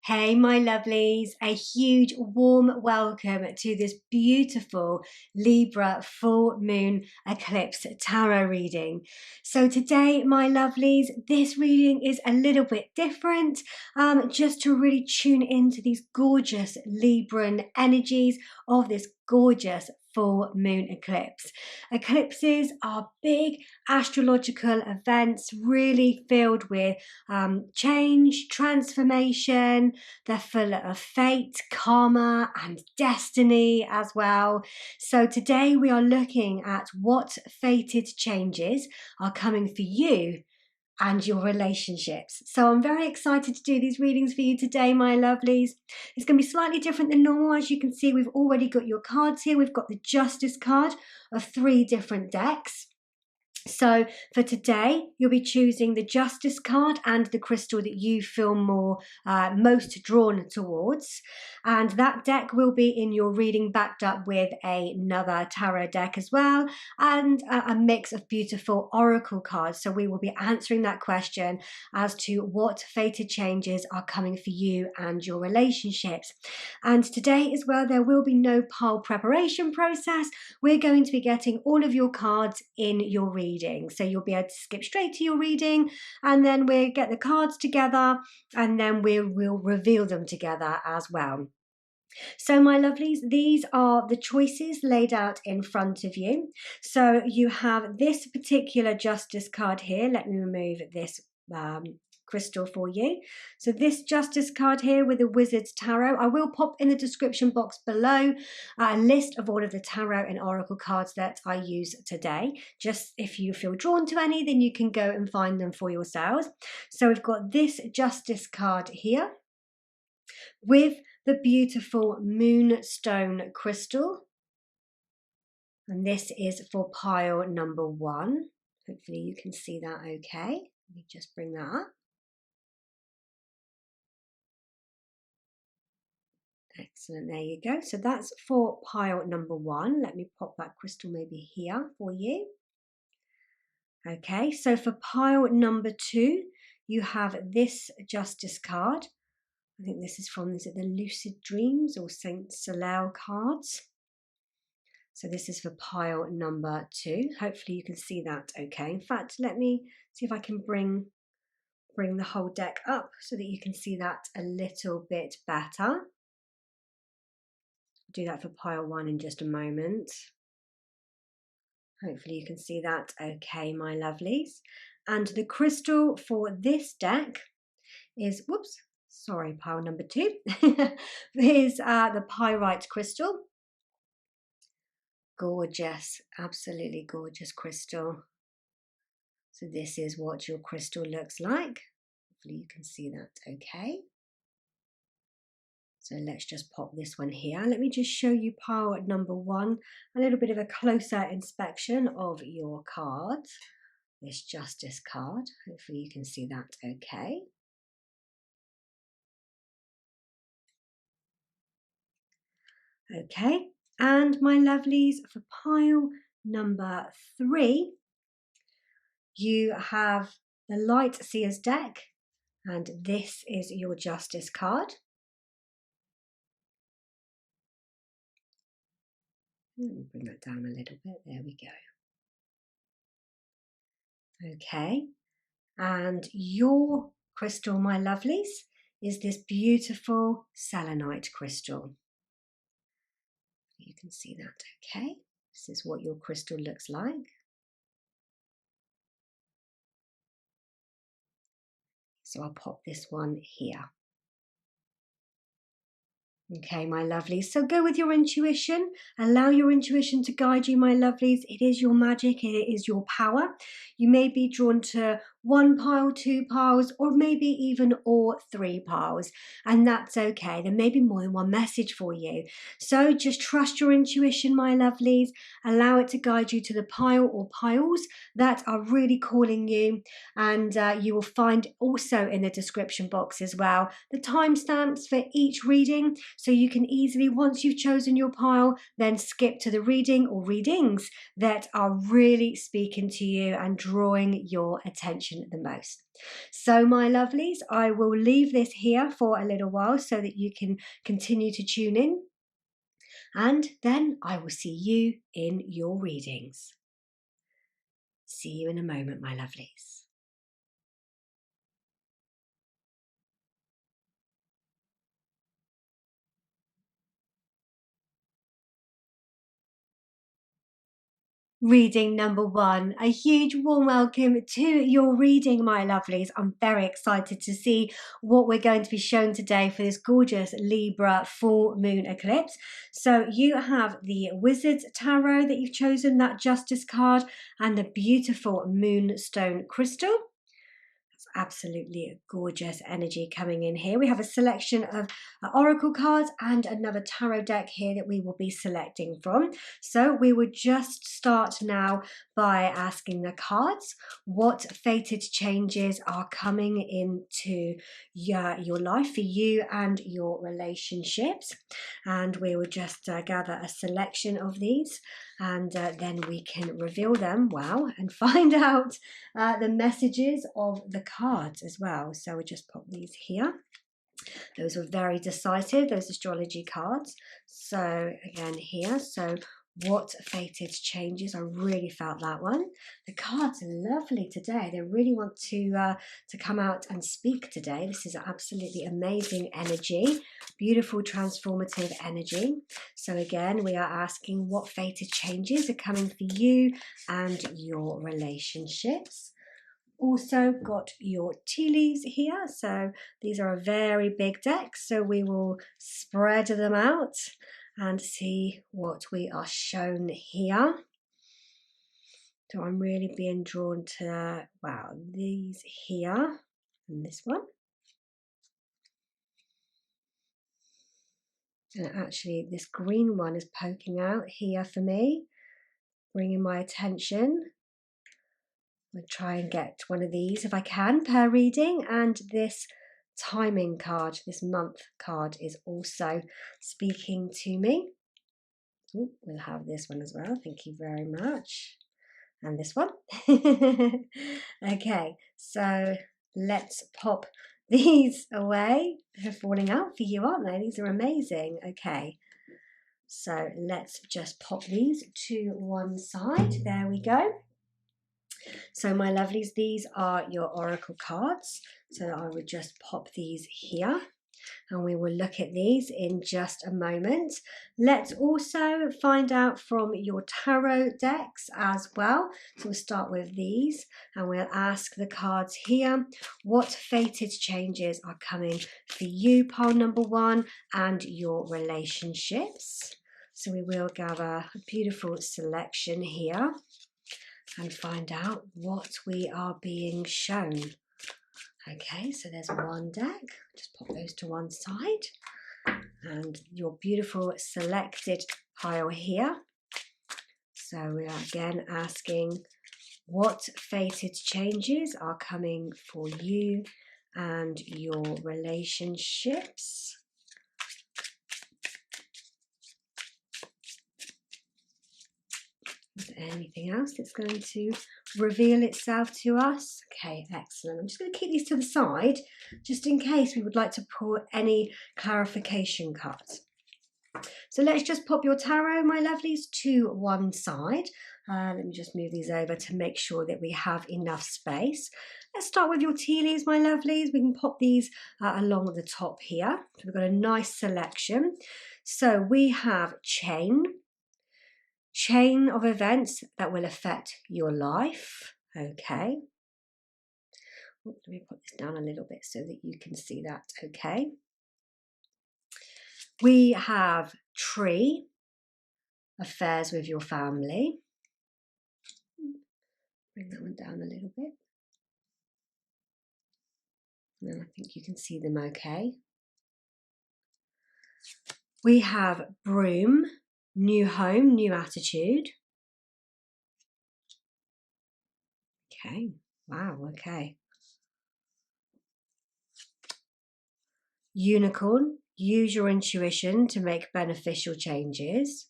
Hey, my lovelies, a huge warm welcome to this beautiful Libra full moon eclipse tarot reading. So today, my lovelies, this reading is a little bit different, just to really tune into these gorgeous Libran energies of this gorgeous full moon eclipse. Eclipses are big astrological events, really filled with change, transformation. They're full of fate, karma, and destiny as well. So today we are looking at what fated changes are coming for you and your relationships. So I'm very excited to do these readings for you today, my lovelies. It's going to be slightly different than normal. As you can see, we've already got your cards here. We've got the Justice card of 3 different decks. So for today, you'll be choosing the Justice card and the crystal that you feel most drawn towards. And that deck will be in your reading, backed up with another tarot deck as well, and a mix of beautiful oracle cards. So we will be answering that question as to what fated changes are coming for you and your relationships. And today as well, there will be no pile preparation process. We're going to be getting all of your cards in your reading. So you'll be able to skip straight to your reading, and then we'll get the cards together, and then we'll reveal them together as well. So my lovelies, these are the choices laid out in front of you. So you have this particular Justice card here. Let me remove this crystal for you. So this Justice card here with the Wizard's Tarot, I will pop in the description box below a list of all of the tarot and oracle cards that I use today. Just if you feel drawn to any, then you can go and find them for yourselves. So we've got this Justice card here with the beautiful Moonstone crystal, and this is for pile number 1. Hopefully you can see that okay. Let me just bring that up. Excellent, there you go. So that's for pile number 1. Let me pop that crystal maybe here for you. Okay, so for pile number 2, you have this Justice card. I think this is from, is it the Lucid Dreams or Saint Soleil cards? So this is for pile number 2. Hopefully you can see that okay. In fact, let me see if I can bring the whole deck up so that you can see that a little bit better. Do that for pile 1 in just a moment. Hopefully you can see that okay, my lovelies. And the crystal for this deck is, whoops, sorry, pile number 2, is the Pyrite crystal. Gorgeous, absolutely gorgeous crystal. So this is what your crystal looks like. Hopefully you can see that okay. So let's just pop this one here. Let me just show you pile number 1, a little bit of a closer inspection of your cards. This Justice card, hopefully you can see that okay. Okay, and my lovelies, for pile number 3, you have the Light Seers deck, and this is your Justice card. Let me bring that down a little bit. There we go. Okay, and your crystal, my lovelies, is this beautiful Selenite crystal. You can see that okay. This is what your crystal looks like. So I'll pop this one here. Okay, my lovelies, so go with your intuition. Allow your intuition to guide you, my lovelies. It is your magic, it is your power. You may be drawn to 1 pile, 2 piles, or maybe even all 3 piles, and that's okay. There may be more than one message for you. So just trust your intuition, my lovelies. Allow it to guide you to the pile or piles that are really calling you, and you will find also in the description box as well the timestamps for each reading. So you can easily, once you've chosen your pile, then skip to the reading or readings that are really speaking to you and drawing your attention the most. So my lovelies, I will leave this here for a little while so that you can continue to tune in. And then I will see you in your readings. See you in a moment, my lovelies. Reading number 1, a huge warm welcome to your reading, my lovelies. I'm very excited to see what we're going to be shown today for this gorgeous Libra full moon eclipse. So you have the Wizard's Tarot that you've chosen, that Justice card, and the beautiful Moonstone crystal. Absolutely gorgeous energy coming in here. We have a selection of oracle cards and another tarot deck here that we will be selecting from. So we would just start now by asking the cards what fated changes are coming into your life for you and your relationships. And we will just gather a selection of these, and then we can reveal them, wow, and find out the messages of the cards as well. So we'll just pop these here. Those were very decisive, those astrology cards. So again here, so what fated changes? I really felt that one. The cards are lovely today. They really want to come out and speak today. This is absolutely amazing energy, beautiful transformative energy. So again, we are asking what fated changes are coming for you and your relationships. Also got your tea leaves here, so these are a very big deck, so we will spread them out and see what we are shown here. So I'm really being drawn to, wow, these here and this one. And actually this green one is poking out here for me, bringing my attention. I'll try and get one of these if I can per reading, and this timing card, this month card, is also speaking to me. Ooh, we'll have this one as well, thank you very much, and this one. Okay, so let's pop these away. They're falling out for you, aren't they? These are amazing. Okay, so let's just pop these to one side. There we go. So my lovelies, these are your oracle cards. So I would just pop these here and we will look at these in just a moment. Let's also find out from your tarot decks as well. So we'll start with these and we'll ask the cards here what fated changes are coming for you, pile number 1, and your relationships. So we will gather a beautiful selection here and find out what we are being shown. Okay, so there's one deck. Just pop those to one side. And your beautiful selected pile here. So we are again asking what fated changes are coming for you and your relationships. Is there anything else that's going to reveal itself to us? Okay, excellent. I'm just going to keep these to the side just in case we would like to pull any clarification cards. So let's just pop your tarot, my lovelies, to one side. Let me just move these over to make sure that we have enough space. Let's start with your tea leaves, my lovelies. We can pop these along the top here. So we've got a nice selection. So we have chain of events that will affect your life. Okay. Let me put this down a little bit so that you can see that. Okay. We have tree, affairs with your family. Bring that one down a little bit. And then I think you can see them okay. We have broom, new home, new attitude. Okay, wow, okay. Unicorn, Use your intuition to make beneficial changes.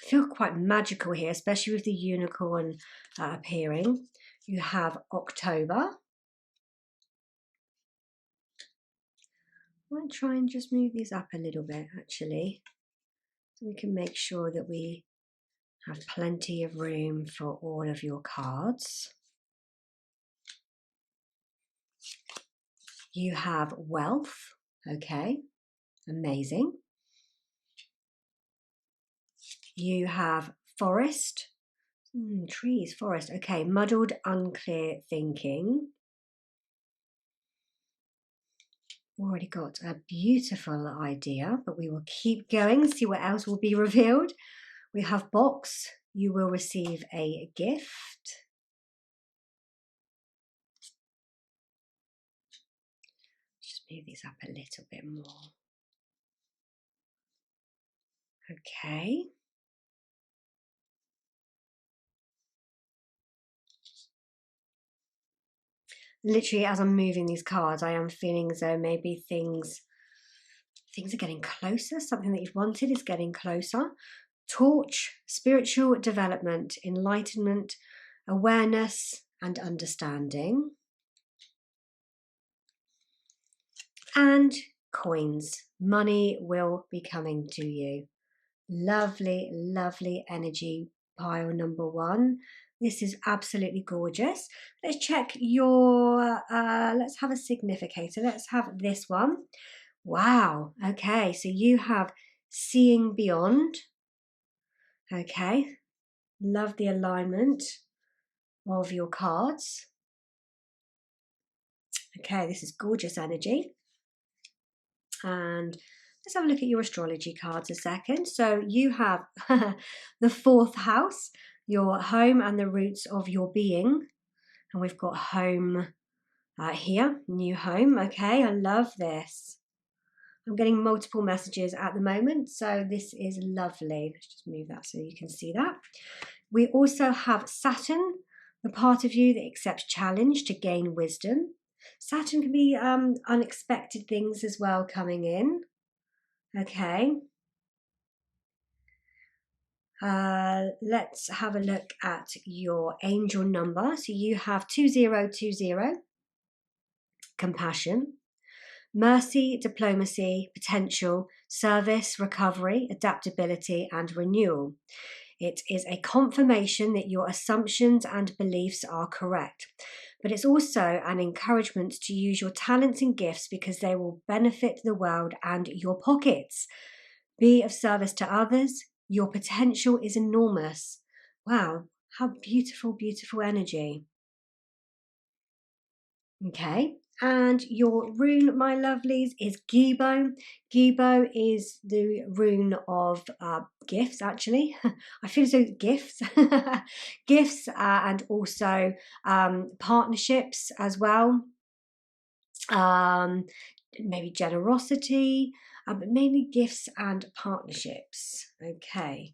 I feel quite magical here, especially with the unicorn appearing. You have October. I might try and just move these up a little bit, actually, so we can make sure that we have plenty of room for all of your cards. You have wealth. Okay, amazing. You have forest. Trees, forest. Okay, muddled, unclear thinking. Already got a beautiful idea, but we will keep going, see what else will be revealed. We have box. You will receive a gift. Just move these up a little bit more. Okay. Literally, as I'm moving these cards, I am feeling as though maybe things are getting closer. Something that you've wanted is getting closer. Torch, spiritual development, enlightenment, awareness, and understanding. And coins. Money will be coming to you. Lovely, lovely energy pile number one. This is absolutely gorgeous. Let's check your, let's have a significator. Let's have this one. Wow. Okay. So you have seeing beyond. Okay. Love the alignment of your cards. Okay. This is gorgeous energy. And let's have a look at your astrology cards a second. So you have the fourth house, your home and the roots of your being. And we've got home here, new home. Okay, I love this. I'm getting multiple messages at the moment, so this is lovely. Let's just move that so you can see that. We also have Saturn, the part of you that accepts challenge to gain wisdom. Saturn can be unexpected things as well coming in. Okay. Let's have a look at your angel number. So you have 2020, compassion, mercy, diplomacy, potential, service, recovery, adaptability, and renewal. It is a confirmation that your assumptions and beliefs are correct. But it's also an encouragement to use your talents and gifts because they will benefit the world and your pockets. Be of service to others. Your potential is enormous. Wow, how beautiful, beautiful energy. Okay, and your rune, my lovelies, is Gibo. Gibo is the rune of gifts, actually. I feel as though gifts. Gifts and also partnerships as well. Maybe generosity, but mainly gifts and partnerships. Okay.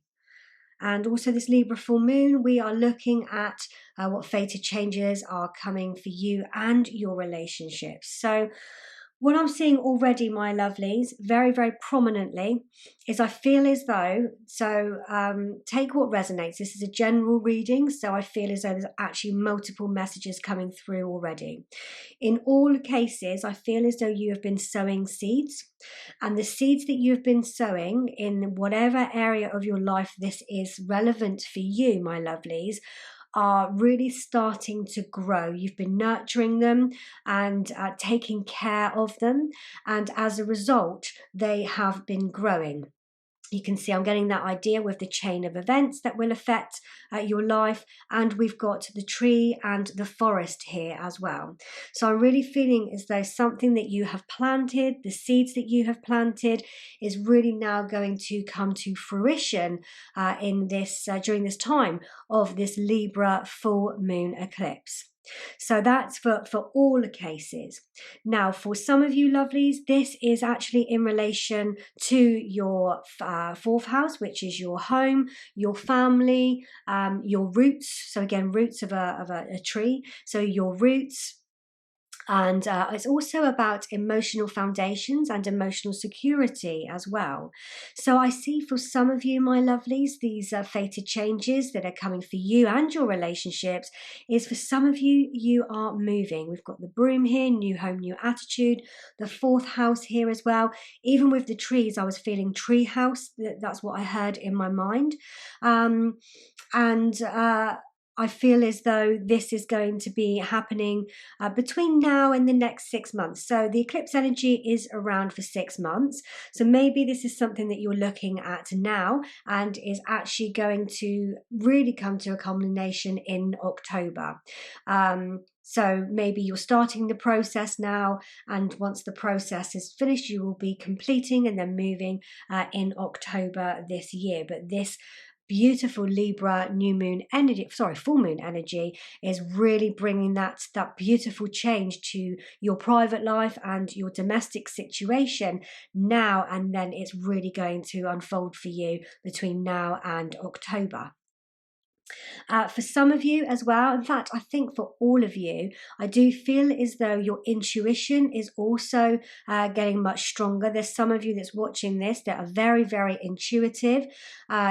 And also this Libra full moon, we are looking at what fated changes are coming for you and your relationships. So what I'm seeing already, my lovelies, very, very prominently, is I feel as though, take what resonates. This is a general reading, so I feel as though there's actually multiple messages coming through already. In all cases, I feel as though you have been sowing seeds, and the seeds that you've been sowing in whatever area of your life this is relevant for you, my lovelies, are really starting to grow. You've been nurturing them and taking care of them, and as a result, they have been growing. You can see I'm getting that idea with the chain of events that will affect your life, and we've got the tree and the forest here as well. So I'm really feeling as though something that you have planted, the seeds that you have planted, is really now going to come to fruition in this during this time of this Libra full moon eclipse. So that's for all the cases. Now, for some of you lovelies, this is actually in relation to your fourth house, which is your home, your family, your roots. So again, roots of a tree. So your roots, And it's also about emotional foundations and emotional security as well. So I see for some of you, my lovelies, these fated changes that are coming for you and your relationships is for some of you, you are moving. We've got the broom here, new home, new attitude, the 4th house here as well. Even with the trees, I was feeling tree house. That's what I heard in my mind. I feel as though this is going to be happening between now and the next 6 months. So the eclipse energy is around for 6 months. So maybe this is something that you're looking at now and is actually going to really come to a culmination in October. So maybe you're starting the process now, and once the process is finished, you will be completing and then moving in October this year. But this beautiful Libra full moon energy is really bringing that beautiful change to your private life and your domestic situation now, and then it's really going to unfold for you between now and October. For some of you as well, in fact, I think for all of you, I do feel as though your intuition is also getting much stronger. There's some of you that's watching this that are very, very intuitive.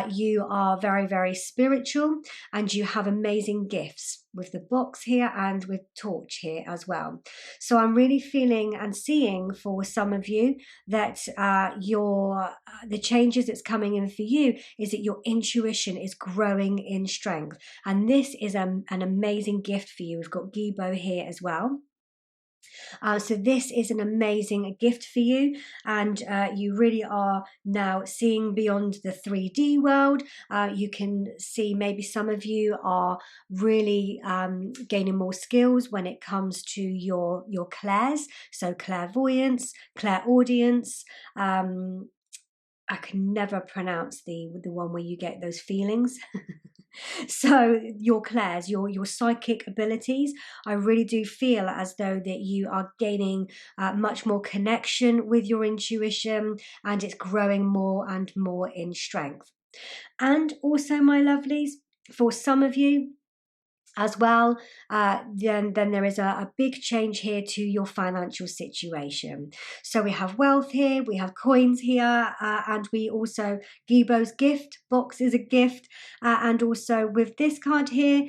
You are very, very spiritual, and you have amazing gifts with the box here and with torch here as well. So I'm really feeling and seeing for some of you that the changes that's coming in for you is that your intuition is growing in strength, and this is an amazing gift for you. We've got Gibo here as well. So this is an amazing gift for you, and you really are now seeing beyond the 3D world. You can see maybe some of you are really gaining more skills when it comes to your clairs, so clairvoyance, clairaudience. I can never pronounce the one where you get those feelings. So your clairs, your psychic abilities, I really do feel as though that you are gaining much more connection with your intuition, and it's growing more and more in strength. And also, my lovelies, for some of you as well, then there is a big change here to your financial situation. So we have wealth here, we have coins here, and we also, Gibo's gift box is a gift, and also with this card here,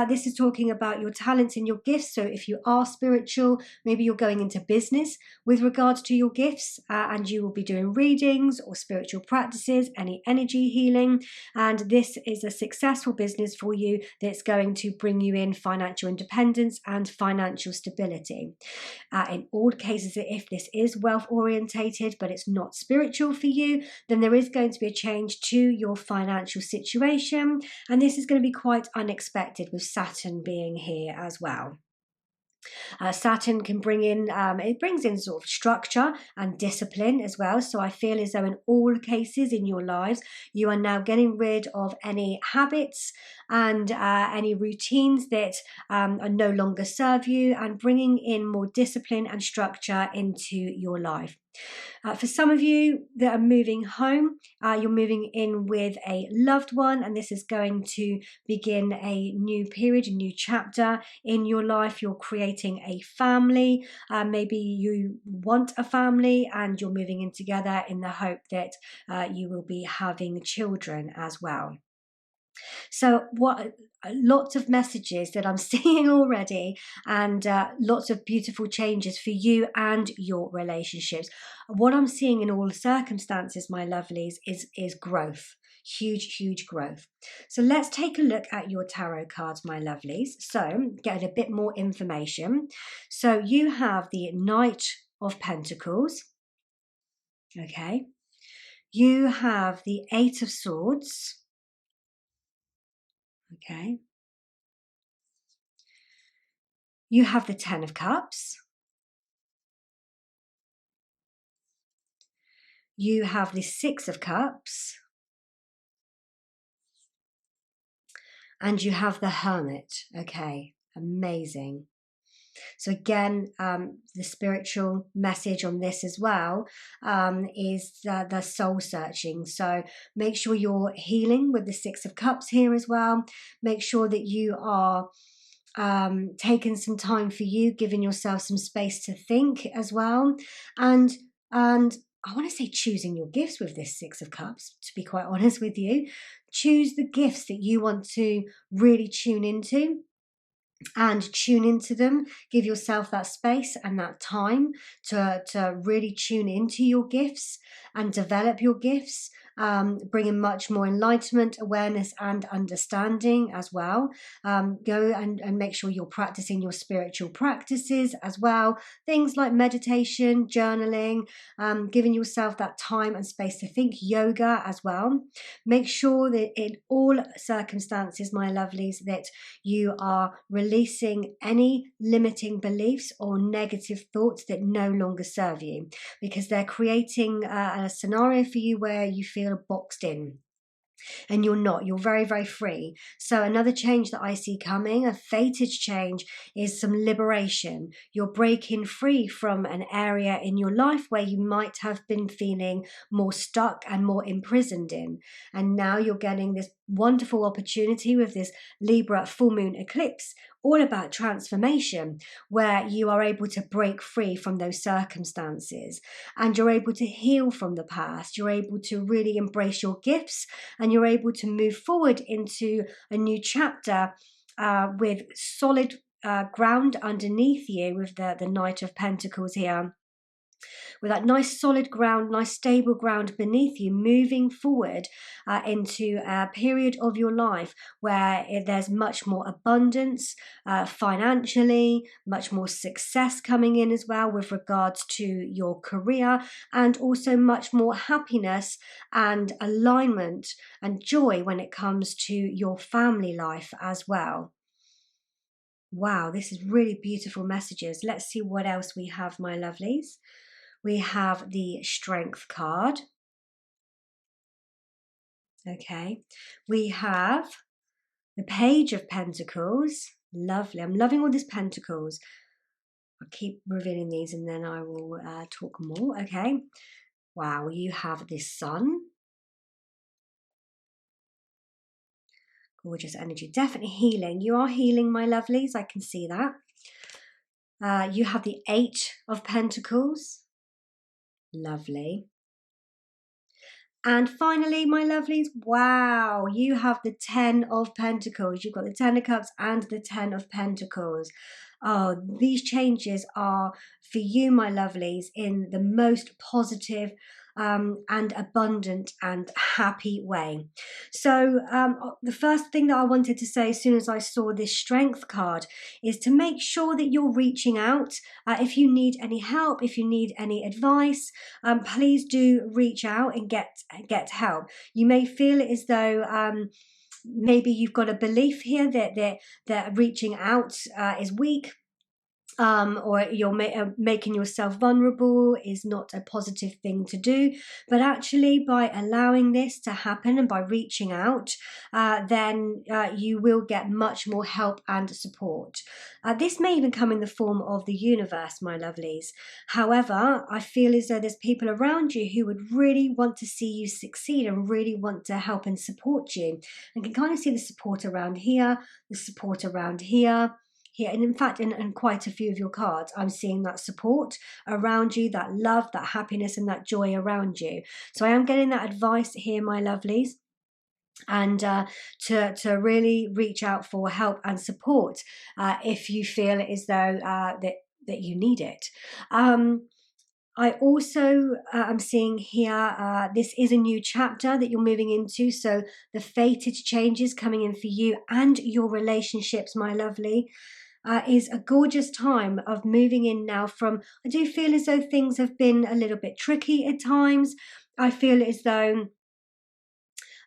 this is talking about your talents and your gifts. So if you are spiritual, maybe you're going into business with regards to your gifts, and you will be doing readings or spiritual practices, any energy healing, and this is a successful business for you that's going to bring you in financial independence and financial stability. In all cases, if this is wealth orientated but it's not spiritual for you, then there is going to be a change to your financial situation, and this is going to be quite unexpected with Saturn being here as well. Saturn can bring in, it brings in sort of structure and discipline as well. So I feel as though in all cases in your lives, you are now getting rid of any habits and any routines that no longer serve you, and bringing in more discipline and structure into your life. For some of you that are moving home, you're moving in with a loved one, and this is going to begin a new period, a new chapter in your life. You're creating a family. Maybe you want a family and you're moving in together in the hope that you will be having children as well. So lots of messages that I'm seeing already, and lots of beautiful changes for you and your relationships. What I'm seeing in all circumstances, my lovelies, is growth. Huge growth. So let's take a look at your tarot cards, my lovelies. So get a bit more information. So you have the Knight of Pentacles. Okay. You have the Eight of Swords. Okay. You have the Ten of Cups. You have the Six of Cups. And you have the Hermit. Okay, amazing. So again, the spiritual message on this as well is the soul searching. So make sure you're healing with the Six of Cups here as well. Make sure that you are taken some time for you, giving yourself some space to think as well. And I want to say choosing your gifts with this Six of Cups, to be quite honest with you. Choose the gifts that you want to really tune into and tune into them. Give yourself that space and that time to really tune into your gifts and develop your gifts, bringing much more enlightenment, awareness and understanding as well. Go and make sure you're practicing your spiritual practices as well. Things like meditation, journaling, giving yourself that time and space to think, yoga as well. Make sure that in all circumstances, my lovelies, that you are releasing any limiting beliefs or negative thoughts that no longer serve you, because they're creating a scenario for you where you feel boxed in. And you're not. You're very, very free. So another change that I see coming, a fated change, is some liberation. You're breaking free from an area in your life where you might have been feeling more stuck and more imprisoned in. And now you're getting this wonderful opportunity with this Libra full moon eclipse, all about transformation, where you are able to break free from those circumstances and you're able to heal from the past. You're able to really embrace your gifts and you're able to move forward into a new chapter with solid ground underneath you, with the Knight of Pentacles here. With that nice solid ground, nice stable ground beneath you, moving forward into a period of your life where there's much more abundance financially, much more success coming in as well with regards to your career, and also much more happiness and alignment and joy when it comes to your family life as well. Wow, this is really beautiful messages. Let's see what else we have, my lovelies. We have the Strength card. Okay. We have the Page of Pentacles. Lovely. I'm loving all these pentacles. I'll keep revealing these and then I will talk more. Okay. Wow. You have the Sun. Gorgeous energy. Definitely healing. You are healing, my lovelies. I can see that. You have the Eight of Pentacles. Lovely. And finally, my lovelies, wow, you have the 10 of Pentacles. You've got the 10 of Cups and the 10 of Pentacles. Oh, these changes are for you, my lovelies, in the most positive and abundant and happy way. So the first thing that I wanted to say as soon as I saw this Strength card is to make sure that you're reaching out. If you need any help, if you need any advice, please do reach out and get help. You may feel as though maybe you've got a belief here that reaching out is weak. Or you're making yourself vulnerable is not a positive thing to do. But actually, by allowing this to happen and by reaching out, then you will get much more help and support. This may even come in the form of the universe, my lovelies. However, I feel as though there's people around you who would really want to see you succeed and really want to help and support you. And can kind of see the support around here, the support around here. Here, and in fact, in quite a few of your cards, I'm seeing that support around you, that love, that happiness, and that joy around you. So I am getting that advice here, my lovelies, and to really reach out for help and support if you feel as though that you need it. I also am seeing here, this is a new chapter that you're moving into. So the fated changes coming in for you and your relationships, my lovely. Is a gorgeous time of moving in now from, I do feel as though things have been a little bit tricky at times. I feel as though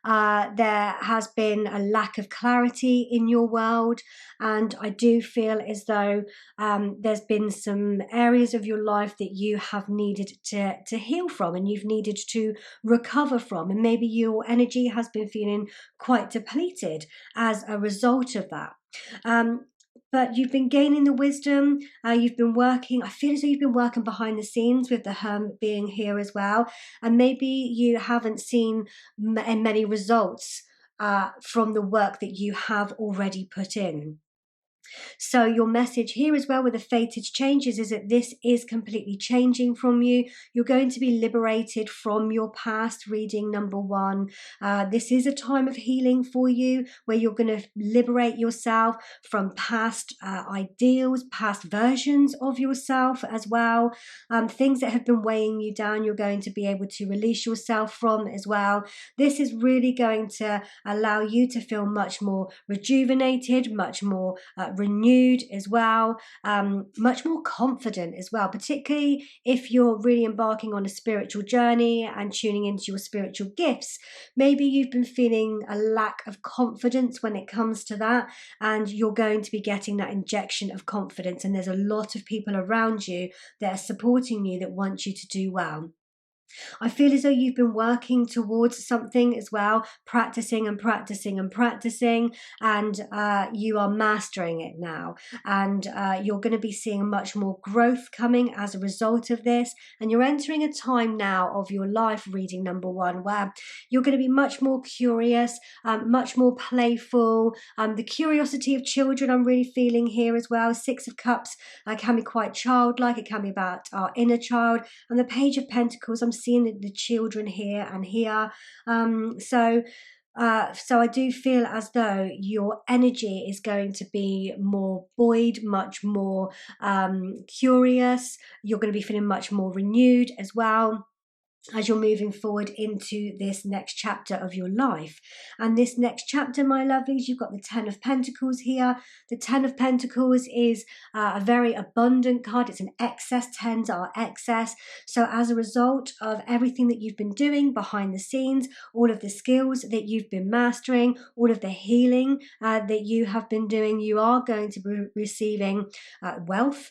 there has been a lack of clarity in your world, and I do feel as though there's been some areas of your life that you have needed to heal from and you've needed to recover from, and maybe your energy has been feeling quite depleted as a result of that. But you've been gaining the wisdom, you've been working, I feel as though you've been working behind the scenes with the Hermit being here as well. And maybe you haven't seen many results from the work that you have already put in. So your message here as well with the fated changes is that this is completely changing from you. You're going to be liberated from your past, reading number 1. This is a time of healing for you where you're going to liberate yourself from past ideals, past versions of yourself as well. Things that have been weighing you down, you're going to be able to release yourself from as well. This is really going to allow you to feel much more rejuvenated, much more renewed as well, much more confident as well, particularly if you're really embarking on a spiritual journey and tuning into your spiritual gifts. Maybe you've been feeling a lack of confidence when it comes to that, and you're going to be getting that injection of confidence, and there's a lot of people around you that are supporting you that want you to do well. I feel as though you've been working towards something as well, practicing and practicing and practicing, and you are mastering it now. And you're going to be seeing much more growth coming as a result of this. And you're entering a time now of your life, reading number 1, where you're going to be much more curious, much more playful. The curiosity of children I'm really feeling here as well. 6 of Cups can be quite childlike. It can be about our inner child. And the Page of Pentacles, I'm seeing the children here and here. So I do feel as though your energy is going to be more buoyed, much more curious. You're going to be feeling much more renewed as well as you're moving forward into this next chapter of your life. And this next chapter, my lovelies, you've got the 10 of Pentacles here. The 10 of Pentacles is a very abundant card. It's an excess. 10s are excess. So as a result of everything that you've been doing behind the scenes, all of the skills that you've been mastering, all of the healing that you have been doing, you are going to be receiving wealth,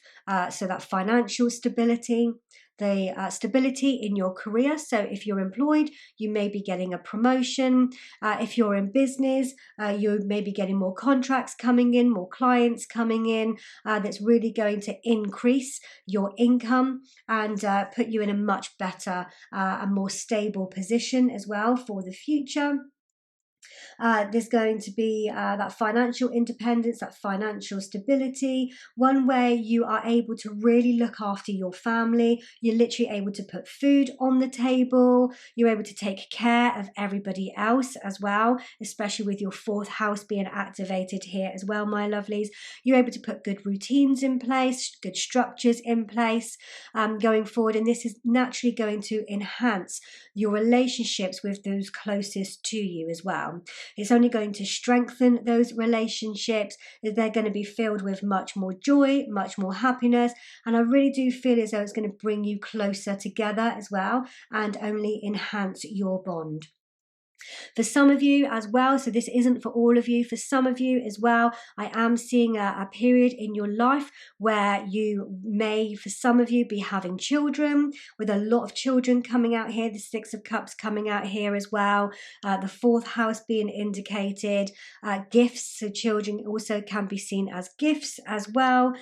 so that financial stability, the stability in your career. So if you're employed, you may be getting a promotion. If you're in business, you may be getting more contracts coming in, more clients coming in. That's really going to increase your income and put you in a much better and more stable position as well for the future. There's going to be that financial independence, that financial stability, one where you are able to really look after your family. You're literally able to put food on the table. You're able to take care of everybody else as well, especially with your 4th house being activated here as well, my lovelies. You're able to put good routines in place, good structures in place going forward. And this is naturally going to enhance your relationships with those closest to you as well. It's only going to strengthen those relationships. They're going to be filled with much more joy, much more happiness. And I really do feel as though it's going to bring you closer together as well and only enhance your bond. For some of you as well, so this isn't for all of you, for some of you as well, I am seeing a period in your life where you may, for some of you, be having children, with a lot of children coming out here, the 6 of Cups coming out here as well, the 4th house being indicated, gifts, so children also can be seen as gifts as well.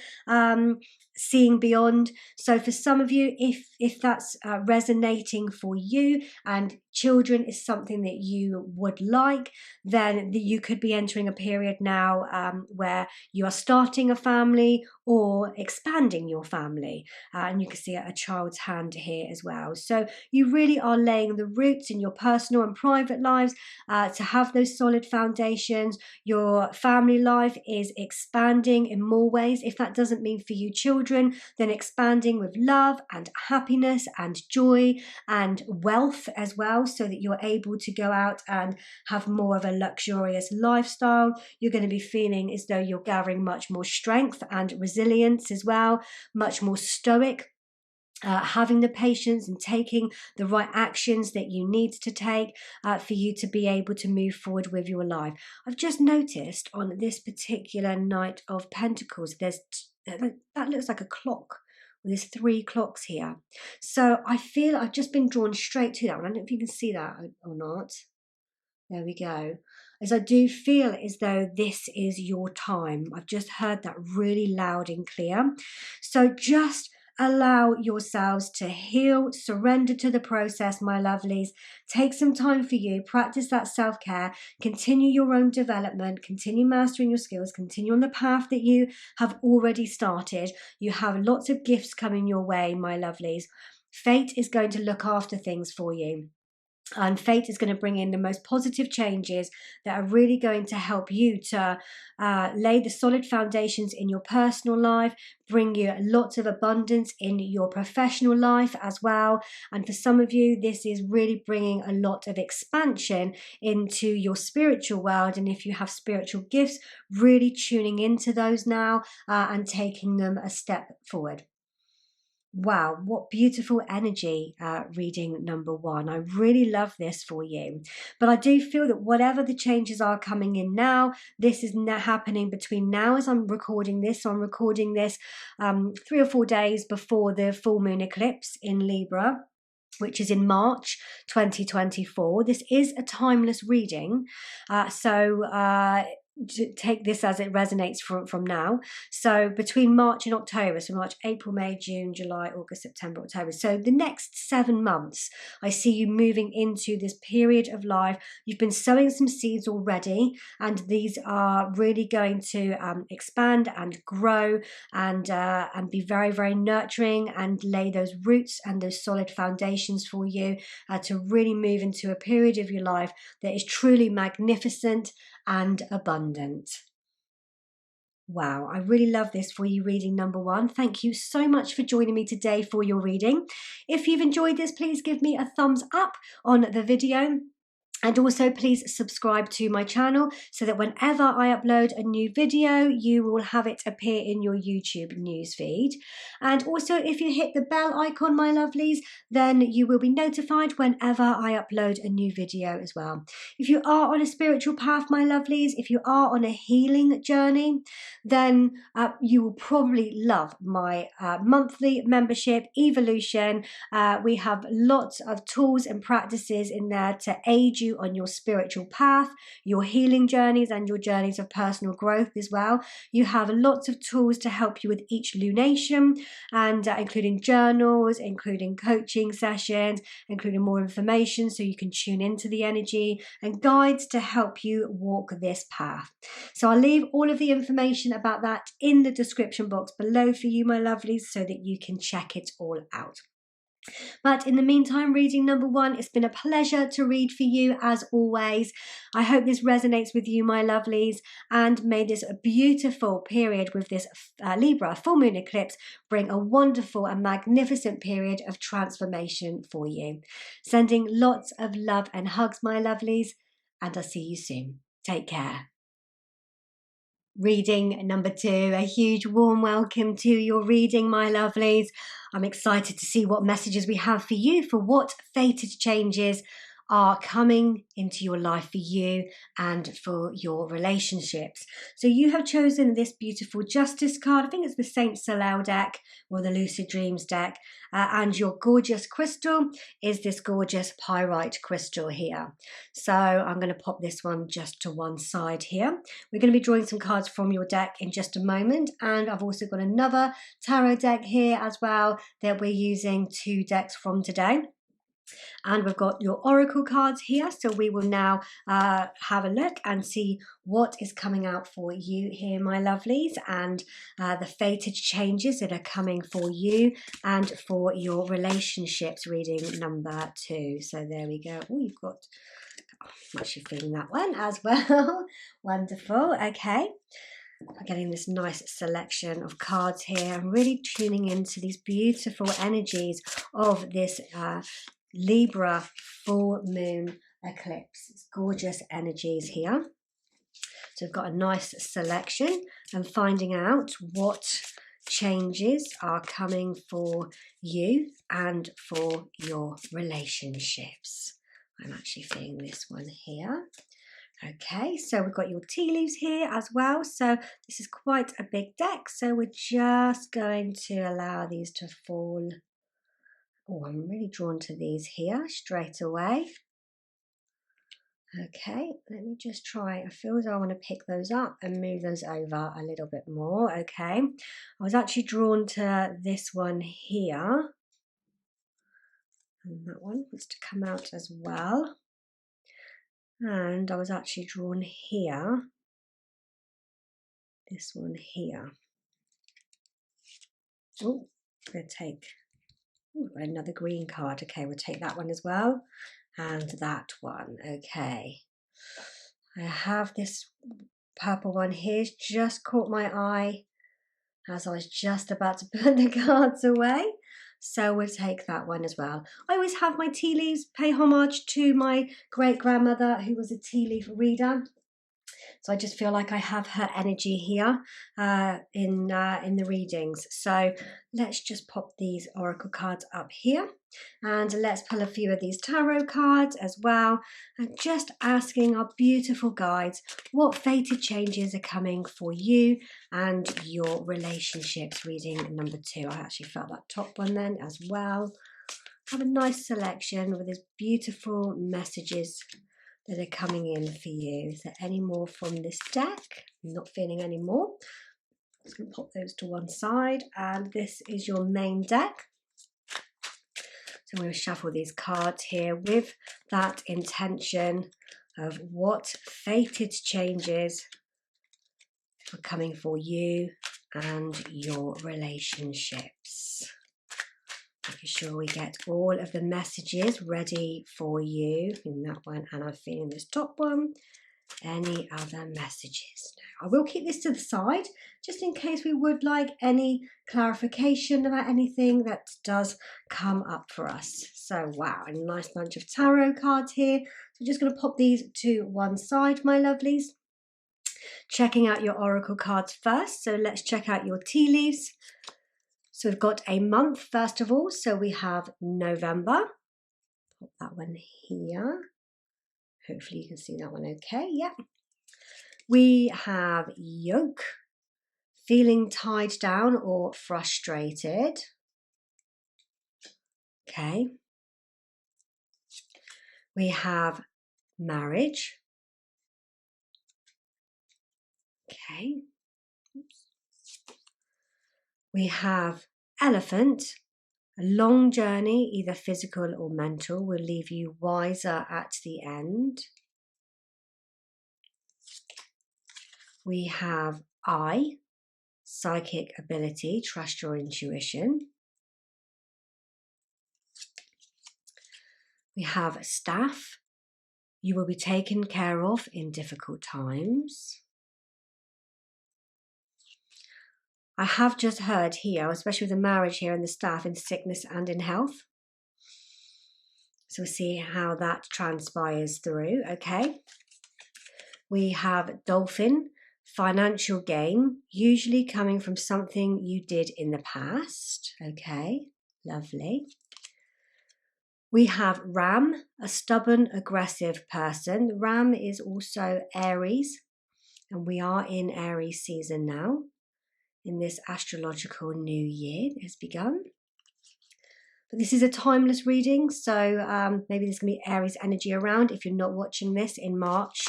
Seeing beyond. So for some of you, if that's resonating for you and children is something that you would like, then you could be entering a period now where you are starting a family or expanding your family. And you can see a child's hand here as well. So you really are laying the roots in your personal and private lives to have those solid foundations. Your family life is expanding in more ways. If that doesn't mean for you children, then expanding with love and happiness and joy and wealth as well, so that you're able to go out and have more of a luxurious lifestyle. You're going to be feeling as though you're gathering much more strength and resilience as well, much more stoic. Having the patience and taking the right actions that you need to take for you to be able to move forward with your life. I've just noticed on this particular Knight of Pentacles, there's that looks like a clock. There's 3 clocks here. So I feel I've just been drawn straight to that one. I don't know if you can see that or not. There we go. As I do feel as though this is your time. I've just heard that really loud and clear. So just allow yourselves to heal, surrender to the process, my lovelies. Take some time for you, practice that self-care, continue your own development, continue mastering your skills, continue on the path that you have already started. You have lots of gifts coming your way, my lovelies. Fate is going to look after things for you. And fate is going to bring in the most positive changes that are really going to help you to lay the solid foundations in your personal life, bring you lots of abundance in your professional life as well. And for some of you, this is really bringing a lot of expansion into your spiritual world. And if you have spiritual gifts, really tuning into those now and taking them a step forward. Wow, what beautiful energy, reading number 1. I really love this for you. But I do feel that whatever the changes are coming in now, this is happening between now as I'm recording this. So I'm recording this 3 or 4 days before the full moon eclipse in Libra, which is in March 2024. This is a timeless reading. Take this as it resonates from now. So between March and October, so March, April, May, June, July, August, September, October. So the next 7 months, I see you moving into this period of life. You've been sowing some seeds already, and these are really going to expand and grow and be very, very nurturing and lay those roots and those solid foundations for you to really move into a period of your life that is truly magnificent and abundant. Wow, I really love this for you, reading number 1. Thank you so much for joining me today for your reading. If you've enjoyed this, please give me a thumbs up on the video. And also please subscribe to my channel so that whenever I upload a new video, you will have it appear in your YouTube newsfeed. And also if you hit the bell icon, my lovelies, then you will be notified whenever I upload a new video as well. If you are on a spiritual path, my lovelies, if you are on a healing journey, then you will probably love my monthly membership, Evolution. We have lots of tools and practices in there to aid you on your spiritual path, your healing journeys, and your journeys of personal growth as well. You have lots of tools to help you with each lunation, and including journals, including coaching sessions, including more information so you can tune into the energy, and guides to help you walk this path. So I'll leave all of the information about that in the description box below for you, my lovelies, so that you can check it all out. But in the meantime, reading number 1, it's been a pleasure to read for you as always. I hope this resonates with you, my lovelies, and may this beautiful period with this Libra full moon eclipse bring a wonderful and magnificent period of transformation for you. Sending lots of love and hugs, my lovelies, and I'll see you soon. Take care. Reading number 2, a huge warm welcome to your reading, my lovelies. I'm excited to see what messages we have for you, for what fated changes are coming into your life for you and for your relationships. So you have chosen this beautiful Justice card. I think it's the Saint Soleil deck or the Lucid Dreams deck. And your gorgeous crystal is this gorgeous Pyrite crystal here. So I'm going to pop this one just to one side here. We're going to be drawing some cards from your deck in just a moment. And I've also got another tarot deck here as well that we're using 2 decks from today. And we've got your oracle cards here, so we will now have a look and see what is coming out for you here, my lovelies, and the fated changes that are coming for you and for your relationships, reading number 2. So there we go. Oh, you've got, I'm actually feeling that one as well. Wonderful. Okay. I'm getting this nice selection of cards here. I'm really tuning into these beautiful energies of this Libra full moon eclipse. It's gorgeous energies here. So we've got a nice selection and finding out what changes are coming for you and for your relationships. I'm actually feeling this one here. Okay, so we've got your tea leaves here as well. So this is quite a big deck. So we're just going to allow these to fall. Oh, I'm really drawn to these here straight away. Okay, let me just try. I feel as though I want to pick those up and move those over a little bit more. Okay, I was actually drawn to this one here. And that one wants to come out as well. And I was actually drawn here. This one here. Oh, I'm going to take another green card. Okay, we'll take that one as well. And that one. Okay. I have this purple one here. It's just caught my eye as I was just about to put the cards away. So we'll take that one as well. I always have my tea leaves, pay homage to my great-grandmother who was a tea leaf reader. So I just feel like I have her energy here in the readings. So let's just pop these oracle cards up here. And let's pull a few of these tarot cards as well. And just asking our beautiful guides what fated changes are coming for you and your relationships. Reading number 2. I actually felt that top one then as well. Have a nice selection with these beautiful messages that are coming in for you. Is there any more from this deck? I'm not feeling any more. I'm just going to pop those to one side. And this is your main deck. So I'm going to shuffle these cards here with that intention of what fated changes are coming for you and your relationships. Making sure we get all of the messages ready for you in that one. And I'm feeling this top one. Any other messages? Now, I will keep this to the side just in case we would like any clarification about anything that does come up for us. So, wow, a nice bunch of tarot cards here. So, just going to pop these to one side, my lovelies. Checking out your oracle cards first. So, let's check out your tea leaves. So we've got a month first of all. So we have November. Pop that one here. Hopefully you can see that one okay. Yep. We have yoke. Feeling tied down or frustrated. Okay. We have marriage. Okay. Oops. We have elephant. A long journey, either physical or mental, will leave you wiser at the end. We have I, psychic ability, trust your intuition. We have staff, you will be taken care of in difficult times. I have just heard here, especially with the marriage here and the staff, in sickness and in health. So we'll see how that transpires through, okay? We have dolphin, financial gain, usually coming from something you did in the past, okay? Lovely. We have ram, a stubborn, aggressive person. The ram is also Aries, and we are in Aries season now. In this astrological new year that has begun. But this is a timeless reading, so maybe there's going to be Aries energy around if you're not watching this in March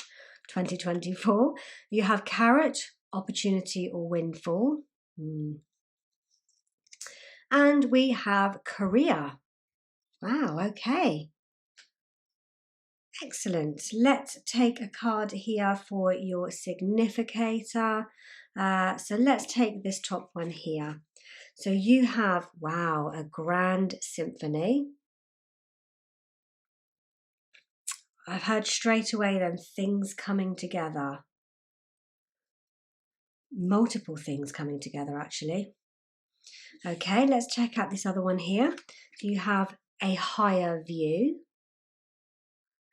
2024. You have carrot, opportunity or windfall. And we have career. Wow, okay. Excellent. Let's take a card here for your significator. So let's take this top one here. So you have, wow, a grand symphony. I've heard straight away then things coming together. Multiple things coming together, actually. Okay, let's check out this other one here. So you have a higher view.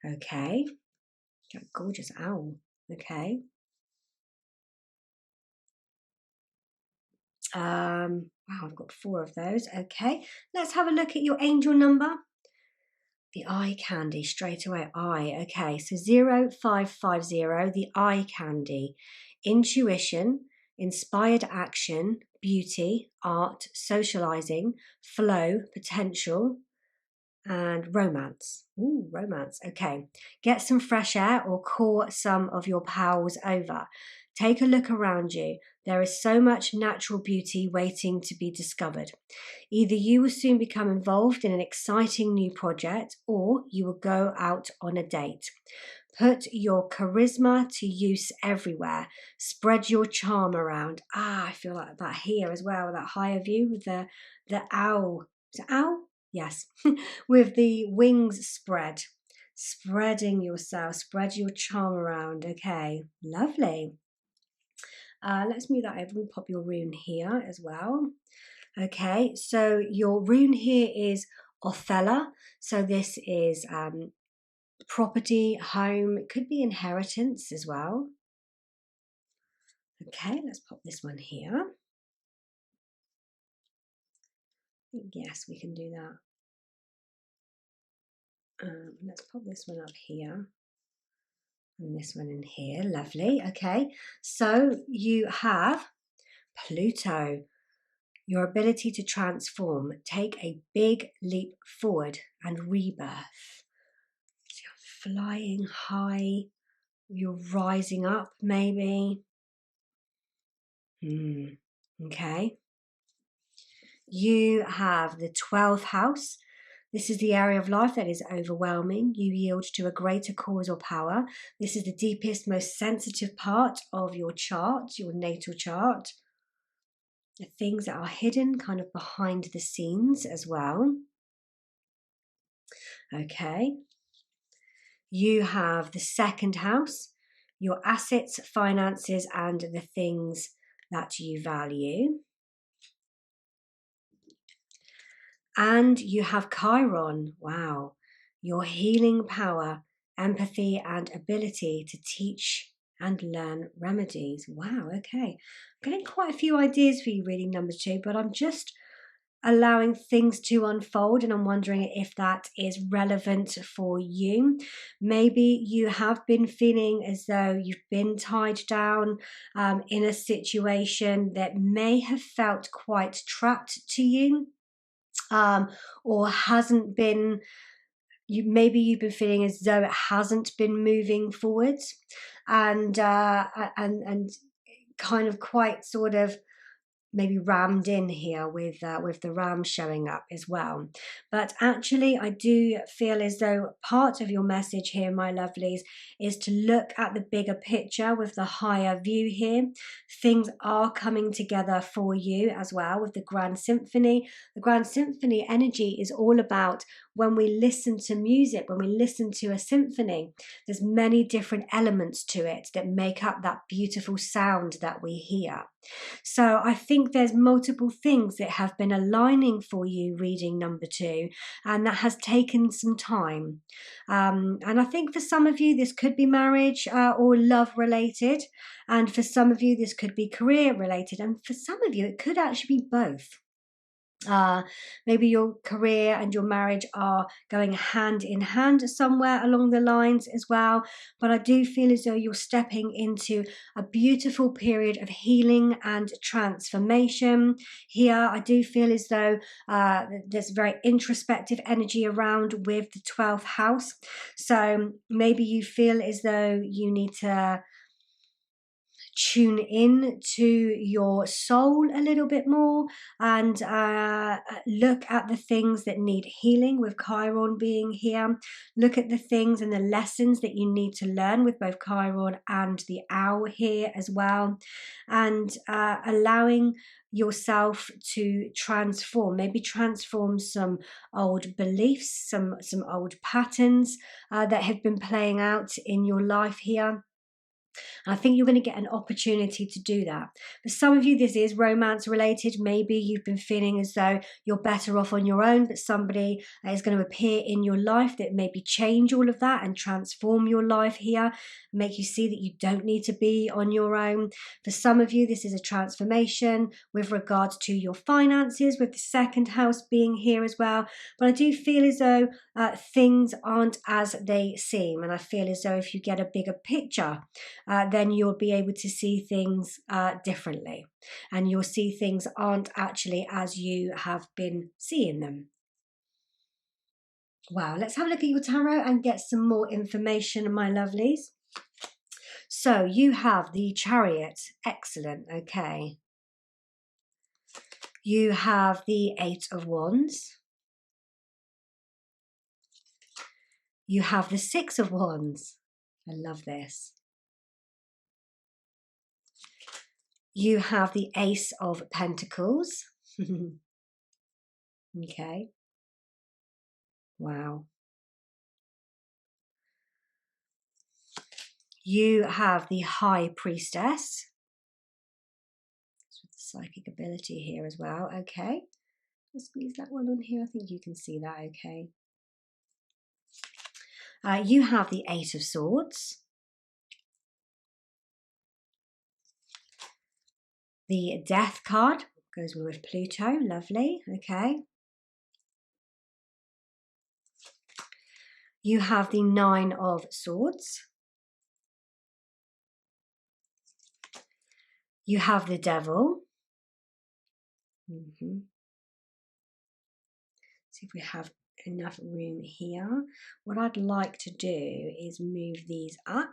Okay. Got a gorgeous owl. Okay. Wow, I've got 4 of those. Okay, let's have a look at your angel number. The eye candy straight away. Eye. Okay, so 0550, the eye candy. Intuition, inspired action, beauty, art, socializing, flow, potential, and romance. Ooh, romance. Okay. Get some fresh air or call some of your pals over. Take a look around you. There is so much natural beauty waiting to be discovered. Either you will soon become involved in an exciting new project, or you will go out on a date. Put your charisma to use everywhere. Spread your charm around. I feel like that here as well, that higher view with the owl. Is it owl? Yes. With the wings spread. Spreading yourself. Spread your charm around. Okay. Lovely. Let's move that over. We'll pop your rune here as well. Okay. So your rune here is Othella. So this is property, home, it could be inheritance as well. Okay, let's pop this one here. Yes, we can do that. Let's pop this one up here and this one in here. Lovely. Okay, so you have Pluto, your ability to transform. Take a big leap forward and rebirth. So you're flying high, you're rising up maybe. Okay. You have the 12th house. This is the area of life that is overwhelming. You yield to a greater cause or power. This is the deepest, most sensitive part of your chart, your natal chart. The things that are hidden kind of behind the scenes as well. Okay. You have the 2nd house, your assets, finances, and the things that you value. And you have Chiron. Wow. Your healing power, empathy, and ability to teach and learn remedies. Wow. Okay. I'm getting quite a few ideas for you reading number 2, but I'm just allowing things to unfold, and I'm wondering if that is relevant for you. Maybe you have been feeling as though you've been tied down in a situation that may have felt quite trapped to you. Or hasn't been, maybe you've been feeling as though it hasn't been moving forwards, and kind of quite sort of maybe rammed in here with the ram showing up as well. But actually, I do feel as though part of your message here, my lovelies, is to look at the bigger picture with the higher view here. Things are coming together for you as well with the Grand Symphony. The Grand Symphony energy is all about when we listen to music, when we listen to a symphony, there's many different elements to it that make up that beautiful sound that we hear. So I think there's multiple things that have been aligning for you reading number 2, and that has taken some time. And I think for some of you, this could be marriage or love related. And for some of you, this could be career related. And for some of you, it could actually be both. Maybe your career and your marriage are going hand in hand somewhere along the lines as well. But I do feel as though you're stepping into a beautiful period of healing and transformation here. I do feel as though there's very introspective energy around with the 12th house. So maybe you feel as though you need to tune in to your soul a little bit more and look at the things that need healing with Chiron being here. Look at the things and the lessons that you need to learn with both Chiron and the owl here as well, and allowing yourself to transform, maybe transform some old beliefs, some old patterns that have been playing out in your life here. I think you're going to get an opportunity to do that. For some of you, this is romance related. Maybe you've been feeling as though you're better off on your own, but somebody is going to appear in your life that maybe change all of that and transform your life here, make you see that you don't need to be on your own. For some of you, this is a transformation with regards to your finances, with the 2nd house being here as well. But I do feel as though things aren't as they seem. And I feel as though if you get a bigger picture, then you'll be able to see things differently, and you'll see things aren't actually as you have been seeing them. Wow, let's have a look at your tarot and get some more information, my lovelies. So you have the Chariot. Excellent. Okay. You have the Eight of Wands. You have the Six of Wands. I love this. You have the Ace of Pentacles. Okay. Wow. You have the High Priestess. With the psychic ability here as well. Okay. Let's squeeze that one on here. I think you can see that okay. You have the Eight of Swords. The Death card goes with Pluto. Lovely. Okay. You have the Nine of Swords. You have the Devil. See if we have enough room here. What I'd like to do is move these up.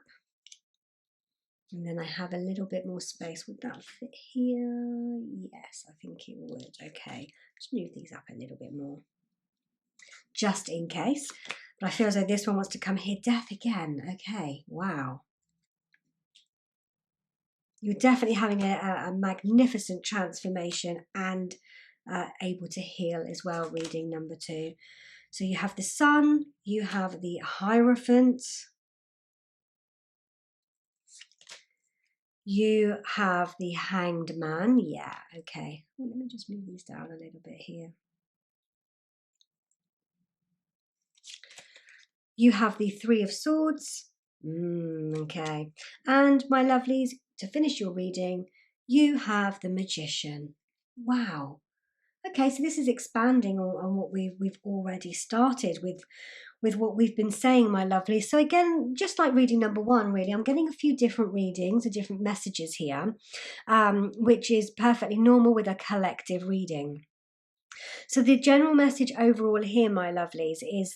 And then I have a little bit more space. Would that fit here? Yes, I think it would. Okay, just move these up a little bit more. Just in case. But I feel as though this one wants to come here. Death again. Okay, wow. You're definitely having a magnificent transformation and able to heal as well, reading number 2. So you have the Sun, you have the Hierophant, you have the Hanged Man. Yeah, okay. Well, let me just move these down a little bit here. You have the Three of Swords. Okay. And my lovelies, to finish your reading, you have the Magician. Wow. Okay, so this is expanding on what we've already started with what we've been saying, my lovely. So again, just like reading number 1, really, I'm getting a few different readings, or different messages here, which is perfectly normal with a collective reading. So the general message overall here, my lovelies, is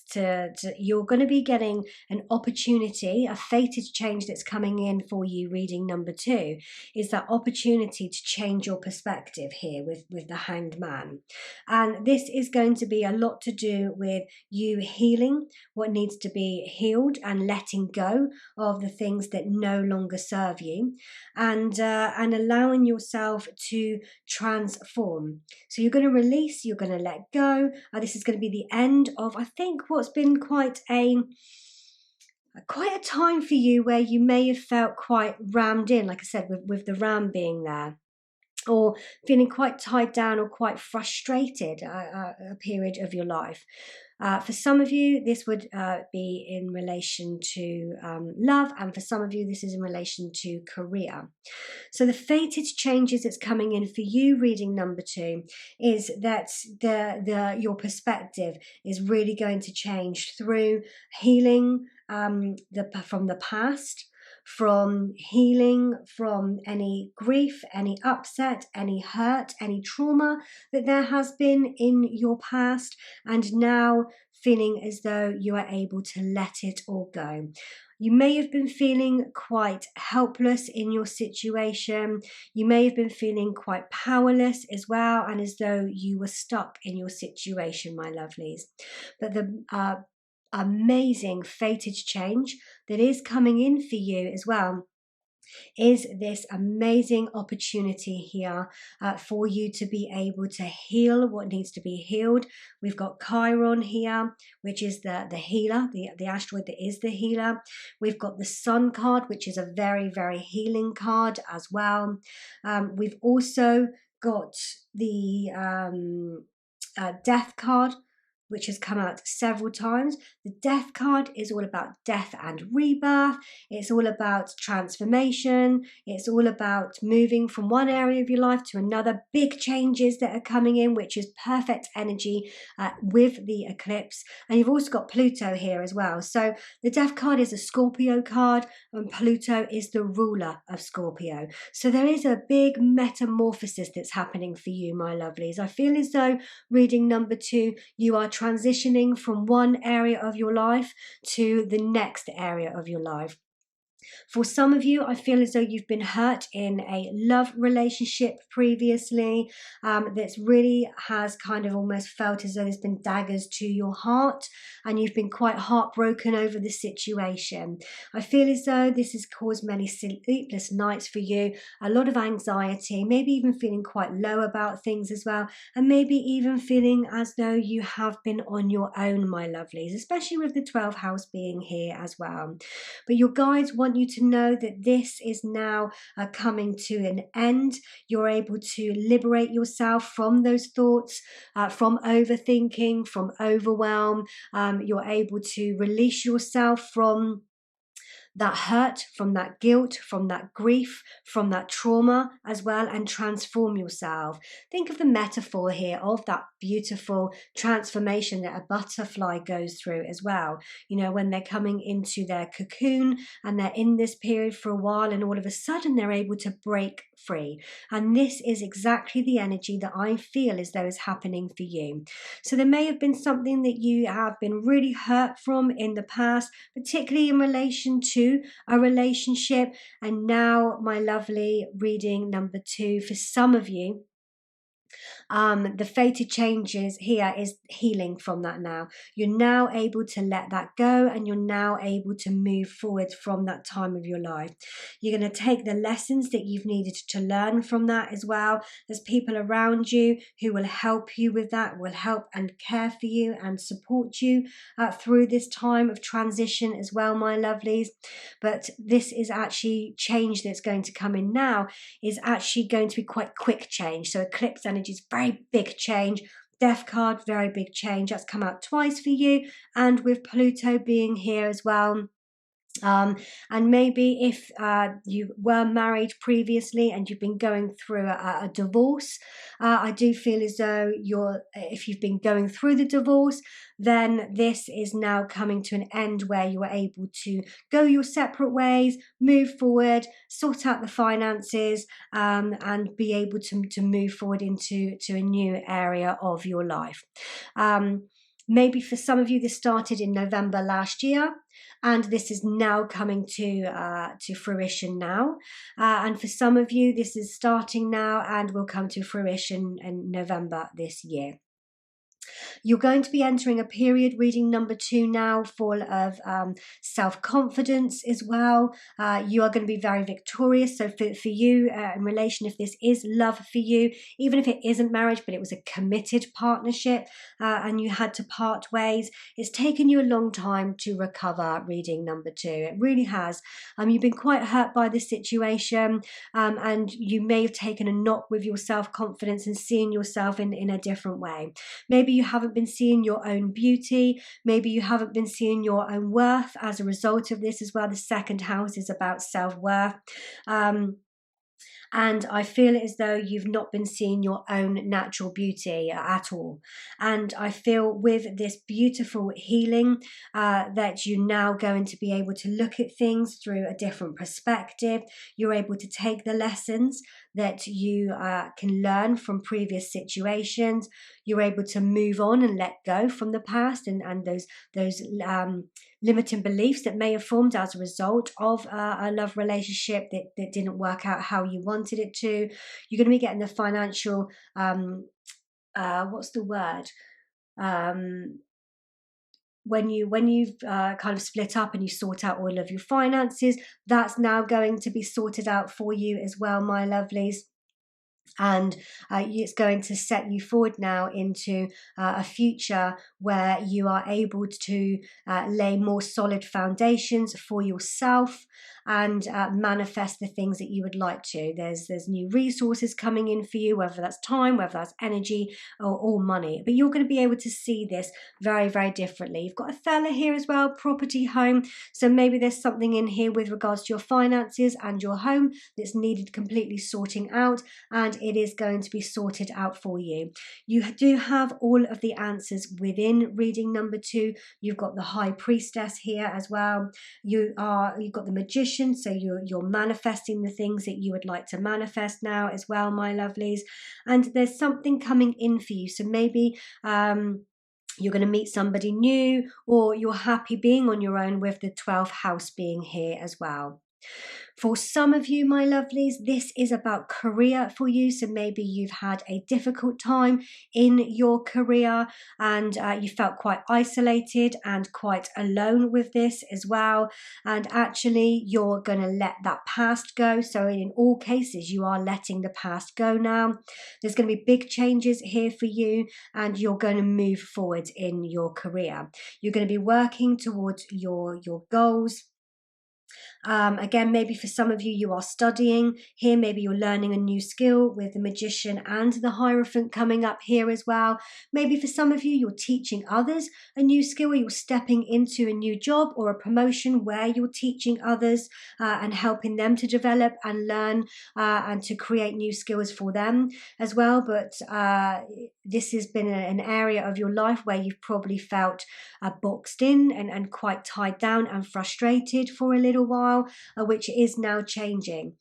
you're going to be getting an opportunity, a fated change that's coming in for you. Reading number 2 is that opportunity to change your perspective here with the Hanged Man. And this is going to be a lot to do with you healing what needs to be healed and letting go of the things that no longer serve you, and allowing yourself to transform. So you're going to release, you're going to let go. This is going to be the end of, I think, what's been quite a time for you where you may have felt quite rammed in, like I said, with the ram being there, or feeling quite tied down or quite frustrated, a period of your life. For some of you, this would be in relation to love, and for some of you, this is in relation to career. So the fated changes that's coming in for you, reading number 2, is that your perspective is really going to change through healing from the past, from healing from any grief, any upset, any hurt, any trauma that there has been in your past, and now feeling as though you are able to let it all go. You may have been feeling quite helpless in your situation. You may have been feeling quite powerless as well, and as though you were stuck in your situation, my lovelies. But the amazing fated change that is coming in for you as well is this amazing opportunity here for you to be able to heal what needs to be healed. We've got Chiron here, which is the healer, the asteroid that is the healer. We've got the Sun card, which is a very, very healing card as well. We've also got the Death card, which has come out several times. The Death card is all about death and rebirth. It's all about transformation. It's all about moving from one area of your life to another. Big changes that are coming in, which is perfect energy with the eclipse. And you've also got Pluto here as well. So the Death card is a Scorpio card, and Pluto is the ruler of Scorpio. So there is a big metamorphosis that's happening for you, my lovelies. I feel as though reading number 2, you are transitioning from one area of your life to the next area of your life. For some of you, I feel as though you've been hurt in a love relationship previously, that's really has kind of almost felt as though there's been daggers to your heart and you've been quite heartbroken over the situation. I feel as though this has caused many sleepless nights for you, a lot of anxiety, maybe even feeling quite low about things as well, and maybe even feeling as though you have been on your own, my lovelies, especially with the 12th house being here as well. But your guides want you to know that this is now coming to an end. You're able to liberate yourself from those thoughts, from overthinking, from overwhelm. You're able to release yourself from that hurt, from that guilt, from that grief, from that trauma as well, and transform yourself. Think of the metaphor here of that beautiful transformation that a butterfly goes through as well. You know, when they're coming into their cocoon and they're in this period for a while and all of a sudden they're able to break free. And this is exactly the energy that I feel as though is happening for you. So there may have been something that you have been really hurt from in the past, particularly in relation to a relationship. And now, my lovely, reading number 2 for some of you, the fated changes here is healing from that now. You're now able to let that go and you're now able to move forward from that time of your life. You're going to take the lessons that you've needed to learn from that as well. There's people around you who will help you with that, will help and care for you and support you through this time of transition as well, my lovelies. But this is actually change that's going to come in now is actually going to be quite quick change. So eclipse energy is very big change. Death card, very big change. That's come out twice for you. And with Pluto being here as well. And maybe if you were married previously and you've been going through a divorce, I do feel as though if you've been going through the divorce, then this is now coming to an end where you are able to go your separate ways, move forward, sort out the finances, and be able to move forward into a new area of your life. Maybe for some of you, this started in November last year, and this is now coming to fruition now. And for some of you, this is starting now and will come to fruition in November this year. You're going to be entering a period, reading number 2 now, full of self-confidence as well. You are going to be very victorious. So for you, in relation, if this is love for you, even if it isn't marriage, but it was a committed partnership and you had to part ways, it's taken you a long time to recover, reading number 2. It really has. You've been quite hurt by this situation and you may have taken a knock with your self-confidence and seeing yourself in a different way. Maybe you haven't been seeing your own beauty. Maybe you haven't been seeing your own worth as a result of this as well. The second house is about self-worth. And I feel as though you've not been seeing your own natural beauty at all. And I feel with this beautiful healing that you're now going to be able to look at things through a different perspective. You're able to take the lessons that you can learn from previous situations. You're able to move on and let go from the past and those limiting beliefs that may have formed as a result of a love relationship that didn't work out how you wanted it to. You're going to be getting the financial, what's the word? When you've kind of split up and you sort out all of your finances, that's now going to be sorted out for you as well, my lovelies. And it's going to set you forward now into a future where you are able to lay more solid foundations for yourself and manifest the things that you would like to. There's new resources coming in for you, whether that's time, whether that's energy or money. But you're going to be able to see this very, very differently. You've got Othello here as well, property, home. So maybe there's something in here with regards to your finances and your home that's needed completely sorting out, and it is going to be sorted out for you. You do have all of the answers within reading number 2. You've got the High Priestess here as well. You've got the Magician, so you're manifesting the things that you would like to manifest now as well, my lovelies. And there's something coming in for you. So maybe you're going to meet somebody new, or you're happy being on your own with the 12th house being here as well. For some of you, my lovelies, this is about career for you. So maybe you've had a difficult time in your career and you felt quite isolated and quite alone with this as well. And actually, you're going to let that past go. So in all cases, you are letting the past go now. There's going to be big changes here for you, and you're going to move forward in your career. You're going to be working towards your goals. Again, maybe for some of you, you are studying here. Maybe you're learning a new skill with the Magician and the Hierophant coming up here as well. Maybe for some of you, you're teaching others a new skill, or you're stepping into a new job or a promotion where you're teaching others and helping them to develop and learn and to create new skills for them as well. But this has been an area of your life where you've probably felt boxed in and quite tied down and frustrated for a little while, which is now changing.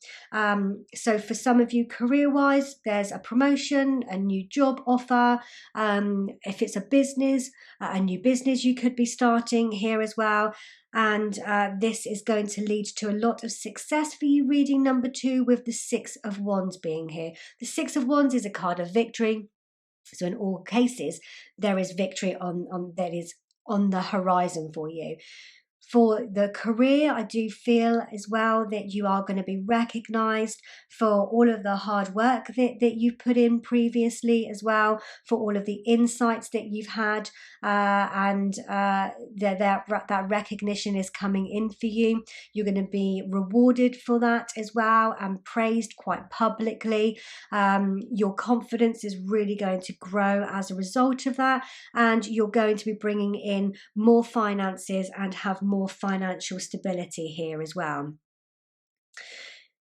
So for some of you, career-wise, there's a promotion, a new job offer. If it's a business, a new business you could be starting here as well. And this is going to lead to a lot of success for you, reading number 2, with the 6 of Wands being here. The 6 of Wands is a card of victory. So in all cases, there is victory that is on the horizon for you. For the career, I do feel as well that you are going to be recognized for all of the hard work that you've put in previously as well, for all of the insights that you've had, and that recognition is coming in for you. You're going to be rewarded for that as well and praised quite publicly. Your confidence is really going to grow as a result of that, and you're going to be bringing in more finances and have more financial stability here as well.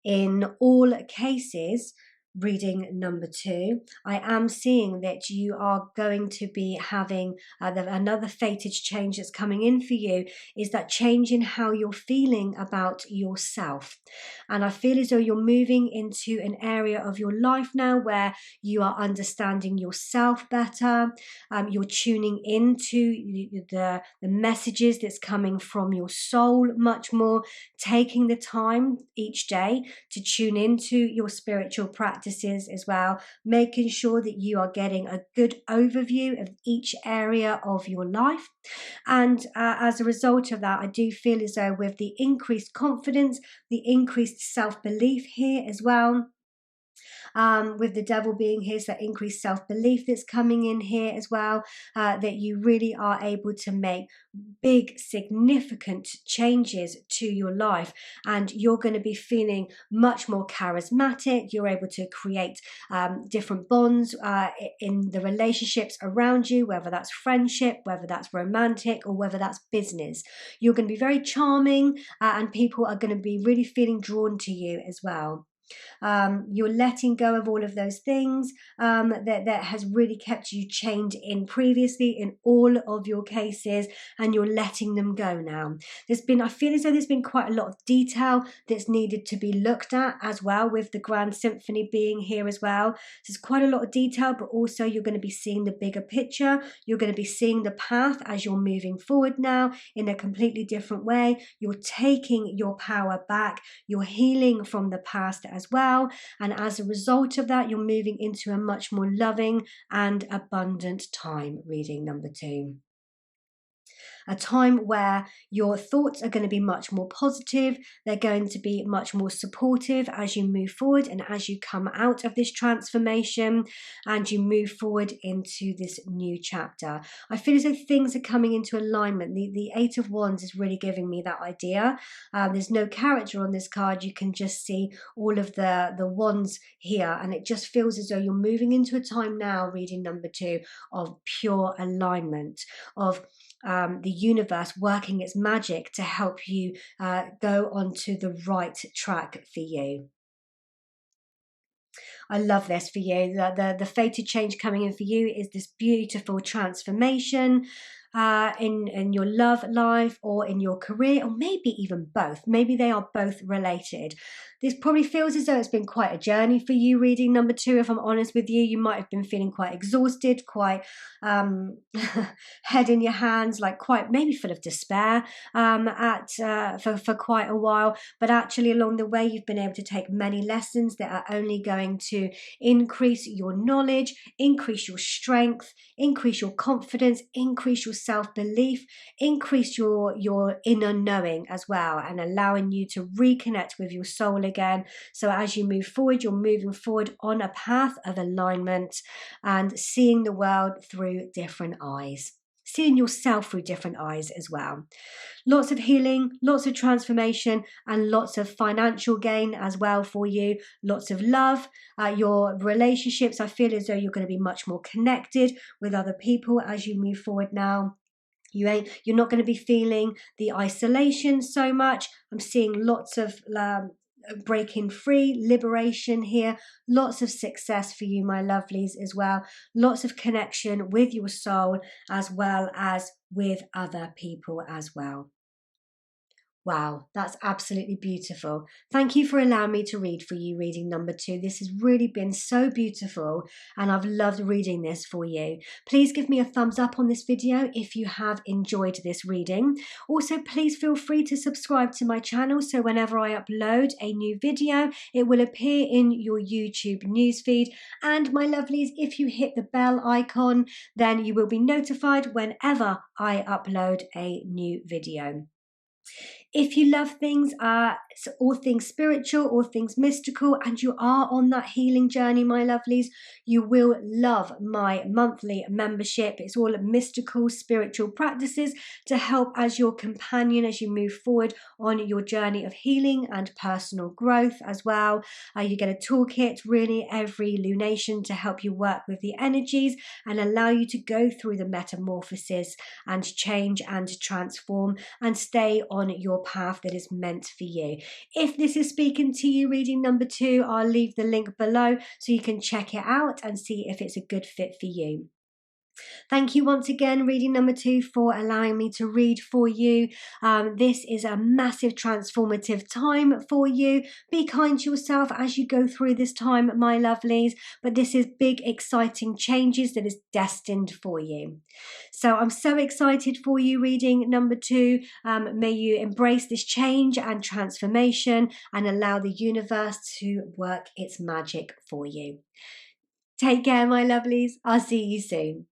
In all cases, reading number 2, I am seeing that you are going to be having another fated change that's coming in for you, is that change in how you're feeling about yourself. And I feel as though you're moving into an area of your life now where you are understanding yourself better. You're tuning into the messages that's coming from your soul much more, taking the time each day to tune into your spiritual practices as well, making sure that you are getting a good overview of each area of your life. And as a result of that, I do feel as though with the increased confidence, the increased self-belief here as well, with the Devil being here, so that increased self-belief that's coming in here as well, that you really are able to make big significant changes to your life, and you're going to be feeling much more charismatic. You're able to create different bonds in the relationships around you, whether that's friendship, whether that's romantic, or whether that's business. You're going to be very charming, and people are going to be really feeling drawn to you as well. You're letting go of all of those things that has really kept you chained in previously in all of your cases, and you're letting them go now. I feel as though there's been quite a lot of detail that's needed to be looked at as well, with the Grand Symphony being here as well. There's quite a lot of detail, but also you're going to be seeing the bigger picture. You're going to be seeing the path as you're moving forward now in a completely different way. You're taking your power back. You're healing from the past as well, and as a result of that, you're moving into a much more loving and abundant time, reading number 2. A time where your thoughts are going to be much more positive. They're going to be much more supportive as you move forward and as you come out of this transformation and you move forward into this new chapter. I feel as though things are coming into alignment. The 8 of Wands is really giving me that idea. There's no character on this card. You can just see all of the wands here, and it just feels as though you're moving into a time now, reading number 2, of pure alignment, of the universe working its magic to help you go onto the right track for you. I love this for you. The fated change coming in for you is this beautiful transformation. in your love life or in your career, or maybe even both. Maybe they are both related. This probably feels as though it's been quite a journey for you, reading number 2. If I'm honest with you, you might have been feeling quite exhausted, quite head in your hands, like quite maybe full of despair for quite a while. But actually along the way, you've been able to take many lessons that are only going to increase your knowledge, increase your strength, increase your confidence, increase your self-belief, increase your inner knowing as well, and allowing you to reconnect with your soul again. So as you move forward, you're moving forward on a path of alignment and seeing the world through different eyes, seeing yourself through different eyes as well. Lots of healing, lots of transformation, and lots of financial gain as well for you. Lots of love. Your relationships, I feel as though you're going to be much more connected with other people as you move forward now. You're not going to be feeling the isolation so much. I'm seeing lots of breaking free, liberation here, lots of success for you, my lovelies, as well. Lots of connection with your soul as well as with other people as well. Wow, that's absolutely beautiful. Thank you for allowing me to read for you, reading number 2. This has really been so beautiful, and I've loved reading this for you. Please give me a thumbs up on this video if you have enjoyed this reading. Also, please feel free to subscribe to my channel, so whenever I upload a new video, it will appear in your YouTube newsfeed. And my lovelies, if you hit the bell icon, then you will be notified whenever I upload a new video. If you love things, all things spiritual, all things mystical, and you are on that healing journey, my lovelies, you will love my monthly membership. It's all mystical, spiritual practices to help as your companion as you move forward on your journey of healing and personal growth as well. You get a toolkit really every lunation to help you work with the energies and allow you to go through the metamorphosis and change and transform and stay on your path that is meant for you. If this is speaking to you, reading number 2, I'll leave the link below so you can check it out and see if it's a good fit for you. Thank you once again, reading number 2, for allowing me to read for you. This is a massive transformative time for you. Be kind to yourself as you go through this time, my lovelies, but this is big, exciting changes that is destined for you. So I'm so excited for you, reading number 2. May you embrace this change and transformation and allow the universe to work its magic for you. Take care, my lovelies. I'll see you soon.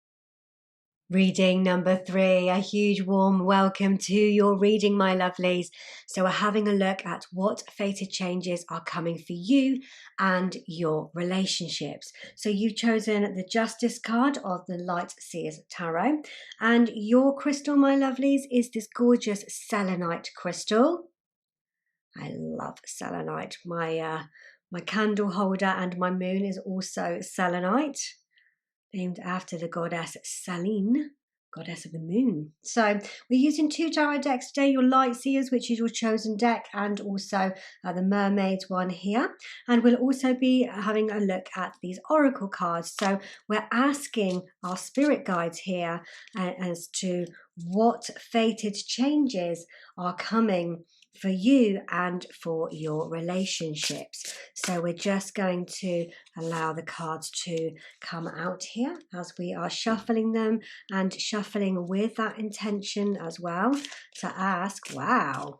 Reading number 3, a huge warm welcome to your reading, my lovelies. So we're having a look at what fated changes are coming for you and your relationships. So you've chosen the Justice card of the Light Seers Tarot, and your crystal, my lovelies, is this gorgeous Selenite crystal. I love Selenite. My candle holder and my moon is also Selenite, named after the goddess Selene, goddess of the moon. So we're using 2 tarot decks today, your Light Seers, which is your chosen deck, and also the Mermaid's one here. And we'll also be having a look at these oracle cards. So we're asking our spirit guides here as to what fated changes are coming for you and for your relationships. So we're just going to allow the cards to come out here as we are shuffling them, and shuffling with that intention as well to ask, wow,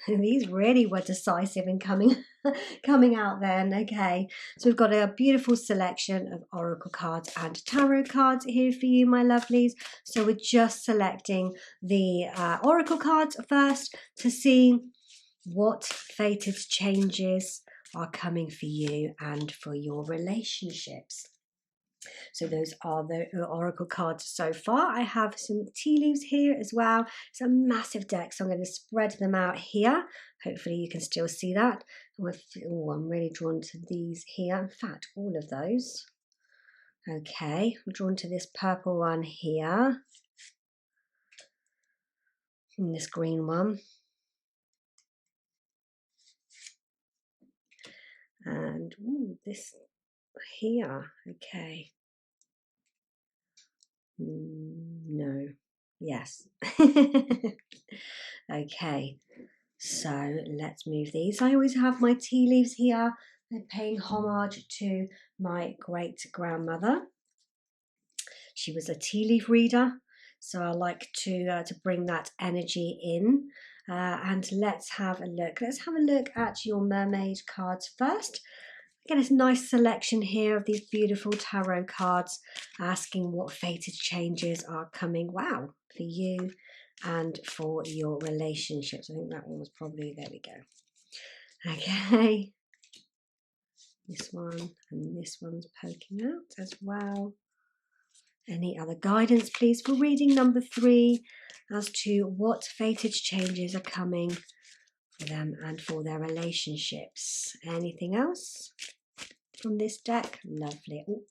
these really were decisive in coming out then. Okay, so we've got a beautiful selection of oracle cards and tarot cards here for you, my lovelies. So we're just selecting the oracle cards first to see what fated changes are coming for you and for your relationships. So those are the oracle cards so far. I have some tea leaves here as well. It's a massive deck, so I'm going to spread them out here. Hopefully you can still see that. Oh, I'm really drawn to these here. In fact, all of those. Okay, I'm drawn to this purple one here. And this green one. And ooh, this here. Okay. No. Yes. Okay, so let's move these. I always have my tea leaves here. They're paying homage to my great-grandmother. She was a tea leaf reader, so I like to bring that energy in. And let's have a look. Let's have a look at your mermaid cards first. Again, it's a nice selection here of these beautiful tarot cards asking what fated changes are coming. Wow, for you and for your relationships. I think that one was probably, there we go. Okay. This one and this one's poking out as well. Any other guidance, please, for reading number 3 as to what fated changes are coming for them and for their relationships? Anything else from this deck? Lovely. Ooh,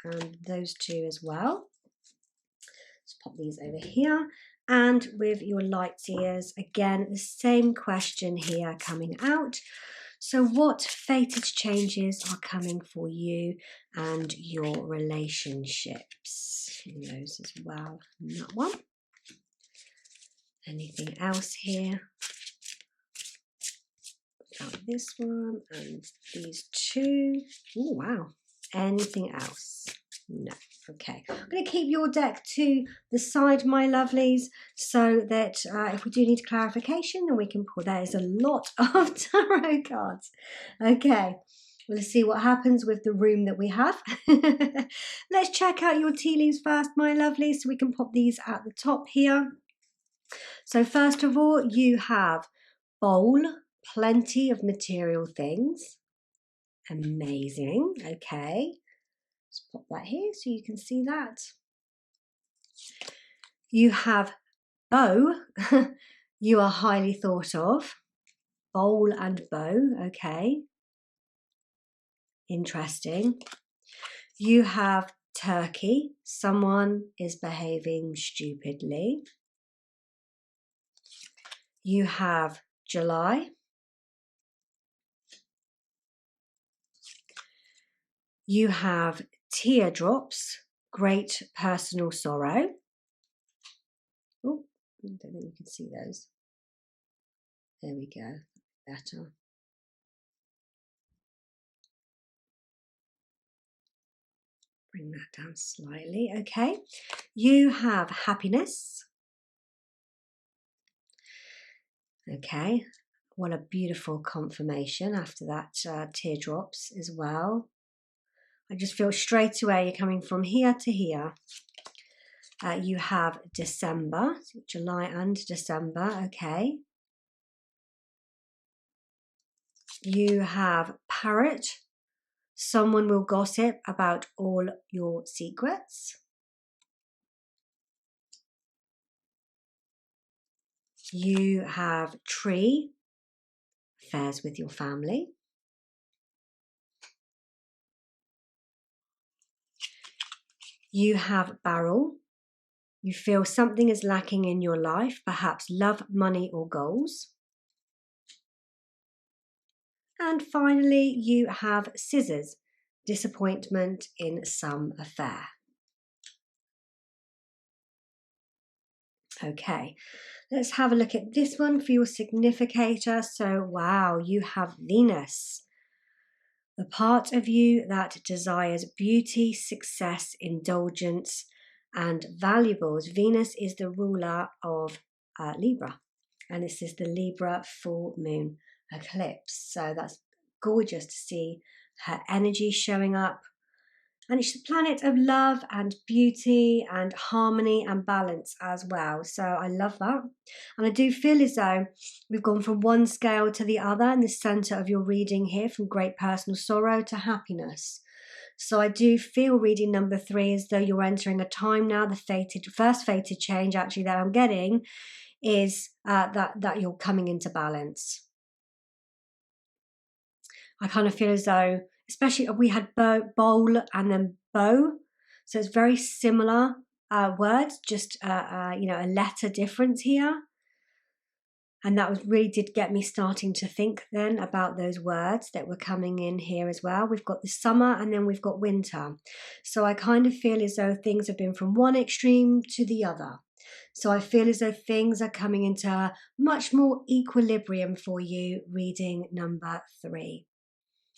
and those two as well. Let's pop these over here. And with your light seers, again, the same question here coming out. So what fated changes are coming for you and your relationships? And those as well. And that one. Anything else here? Got this one and these two. Oh, wow. Anything else? No. Okay. I'm going to keep your deck to the side, my lovelies, so that if we do need clarification, then we can pull. There is a lot of tarot cards. Okay. We'll see what happens with the room that we have. Let's check out your tea leaves first, my lovelies, so we can pop these at the top here. So first of all, you have bowl, plenty of material things. Amazing. Okay. Let's pop that here so you can see that. You have bow. You are highly thought of. Bowl and bow. Okay. Interesting. You have turkey. Someone is behaving stupidly. You have July. You have teardrops. Great personal sorrow. Oh, I don't think you can see those. There we go. Better. Bring that down slightly. Okay. You have happiness. Okay. What a beautiful confirmation after that teardrops as well. I just feel straight away you're coming from here to here. You have December, July and December. Okay. You have parrot. Someone will gossip about all your secrets. You have tree, affairs with your family. You have barrel. You feel something is lacking in your life, perhaps love, money, or goals. And finally, you have scissors, disappointment in some affair. Okay, let's have a look at this one for your significator. So, wow, you have Venus. The part of you that desires beauty, success, indulgence, and valuables. Venus is the ruler of Libra, and this is the Libra full moon eclipse. So that's gorgeous to see her energy showing up. And it's the planet of love and beauty and harmony and balance as well. So I love that. And I do feel as though we've gone from one scale to the other in the center of your reading here, from great personal sorrow to happiness. So I do feel reading number 3 as though you're entering a time now. The first fated change actually that I'm getting is that you're coming into balance. I kind of feel as though, especially we had bowl and then bow, so it's very similar words, just a letter difference here. And that really did get me starting to think then about those words that were coming in here as well. We've got the summer and then we've got winter. So I kind of feel as though things have been from one extreme to the other. So I feel as though things are coming into a much more equilibrium for you, reading number 3.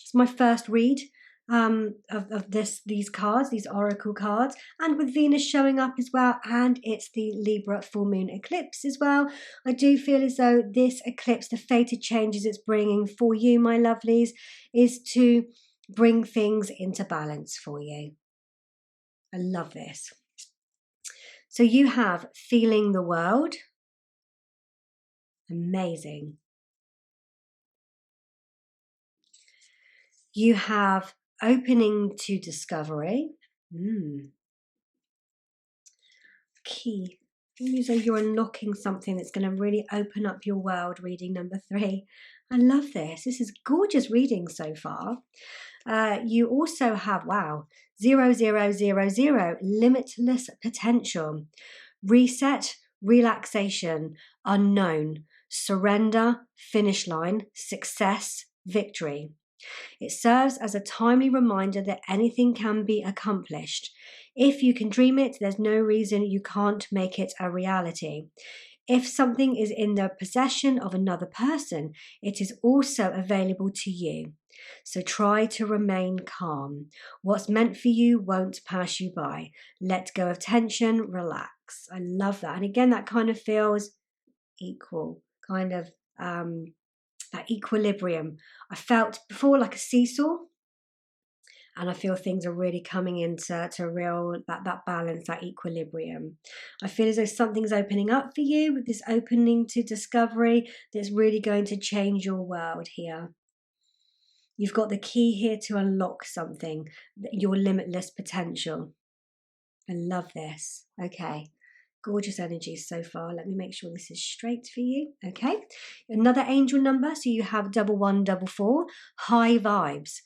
It's my first read of these cards, these oracle cards, and with Venus showing up as well, and it's the Libra full moon eclipse as well. I do feel as though this eclipse, the fated changes it's bringing for you, my lovelies, is to bring things into balance for you. I love this. So you have feeling the world. Amazing. You have opening to discovery. Key. So you're unlocking something that's going to really open up your world, reading number 3. I love this. This is gorgeous reading so far. You also have, wow, 0000, limitless potential, reset, relaxation, unknown, surrender, finish line, success, victory. It serves as a timely reminder that anything can be accomplished. If you can dream it, there's no reason you can't make it a reality. If something is in the possession of another person, it is also available to you. So try to remain calm. What's meant for you won't pass you by. Let go of tension, relax. I love that. And again, that kind of feels equal, kind of that equilibrium. I felt before like a seesaw, and I feel things are really coming into real that balance, that equilibrium. I feel as though something's opening up for you with this opening to discovery that's really going to change your world here. You've got the key here to unlock something, your limitless potential. I love this. Okay. Gorgeous energies so far. Let me make sure this is straight for you. Okay. Another angel number. So you have 1144. High vibes.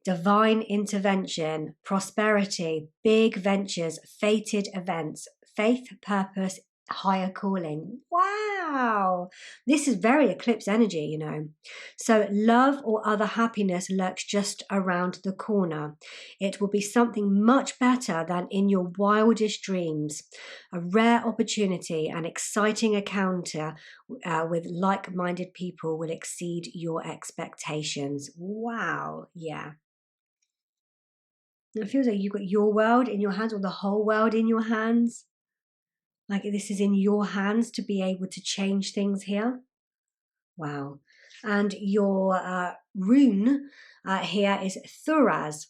Divine intervention, prosperity, big ventures, fated events, faith, purpose, higher calling. Wow. This is very eclipse energy, you know. So love or other happiness lurks just around the corner. It will be something much better than in your wildest dreams. A rare opportunity, an exciting encounter with like-minded people will exceed your expectations. Wow. Yeah. It feels like you've got your world in your hands, or the whole world in your hands. Like this is in your hands to be able to change things here. Wow. And your rune here is Thuraz.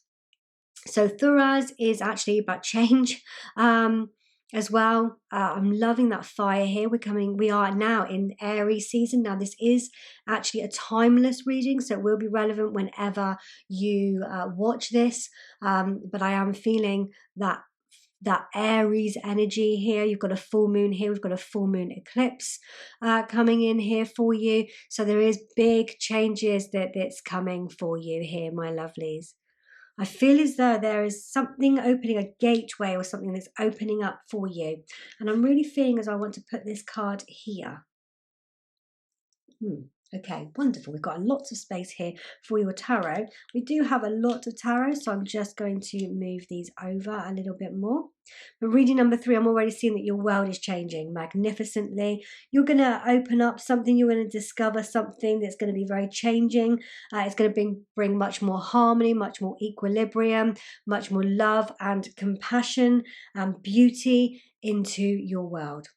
So Thuraz is actually about change as well. I'm loving that fire here. We are now in Aries season. Now this is actually a timeless reading, so it will be relevant whenever you watch this. But I am feeling that Aries energy here. You've got a full moon here. We've got a full moon eclipse coming in here for you. So there is big changes that's coming for you here, my lovelies. I feel as though there is something opening, a gateway or something that's opening up for you. And I'm really feeling as I want to put this card here. Okay, wonderful. We've got lots of space here for your tarot. We do have a lot of tarot, so I'm just going to move these over a little bit more. But reading number 3, I'm already seeing that your world is changing magnificently. You're going to open up something. You're going to discover something that's going to be very changing. It's going to bring much more harmony, much more equilibrium, much more love and compassion and beauty into your world.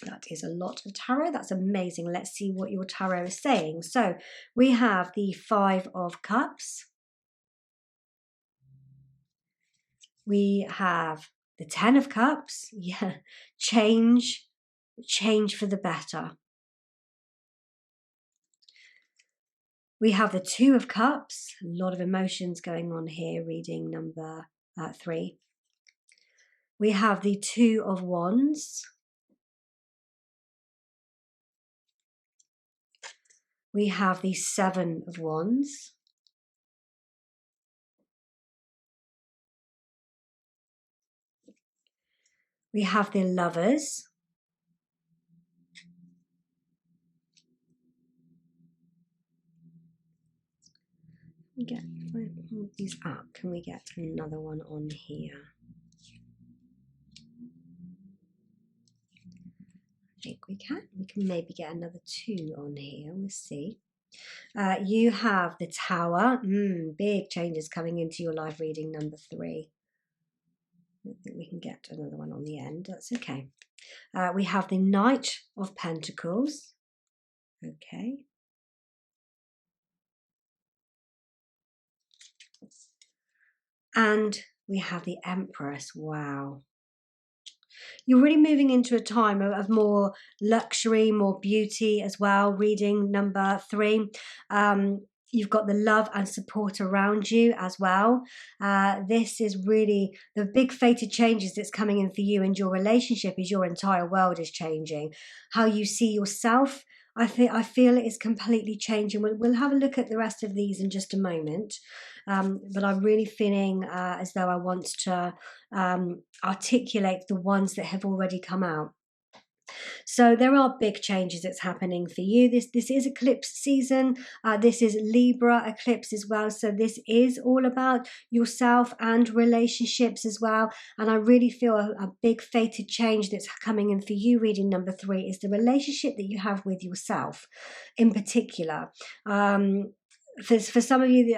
That is a lot of tarot. That's amazing. Let's see what your tarot is saying. So we have the 5 of Cups. We have the 10 of Cups. Yeah, change for the better. We have the 2 of Cups. A lot of emotions going on here, reading number 3. We have the 2 of Wands. We have the 7 of Wands. We have the Lovers. If I move these up, can we get another one on here? we can maybe get another 2 on here. We'll see. You have the Tower. Big changes coming into your life reading number 3. I don't think we can get another one on the end. That's okay. We have the Knight of Pentacles. Okay. And we have the Empress. Wow. You're really moving into a time of more luxury, more beauty as well. Reading number 3. You've got the love and support around you as well. This is really the big fated changes that's coming in for you and your relationship. Is your entire world is changing. How you see yourself, I feel it is completely changing. We'll have a look at the rest of these in just a moment. But I'm really feeling as though I want to articulate the ones that have already come out. So there are big changes that's happening for you. This is eclipse season. This is Libra eclipse as well. So this is all about yourself and relationships as well. And I really feel a big fated change that's coming in for you. Reading number 3 is the relationship that you have with yourself in particular. For some of you,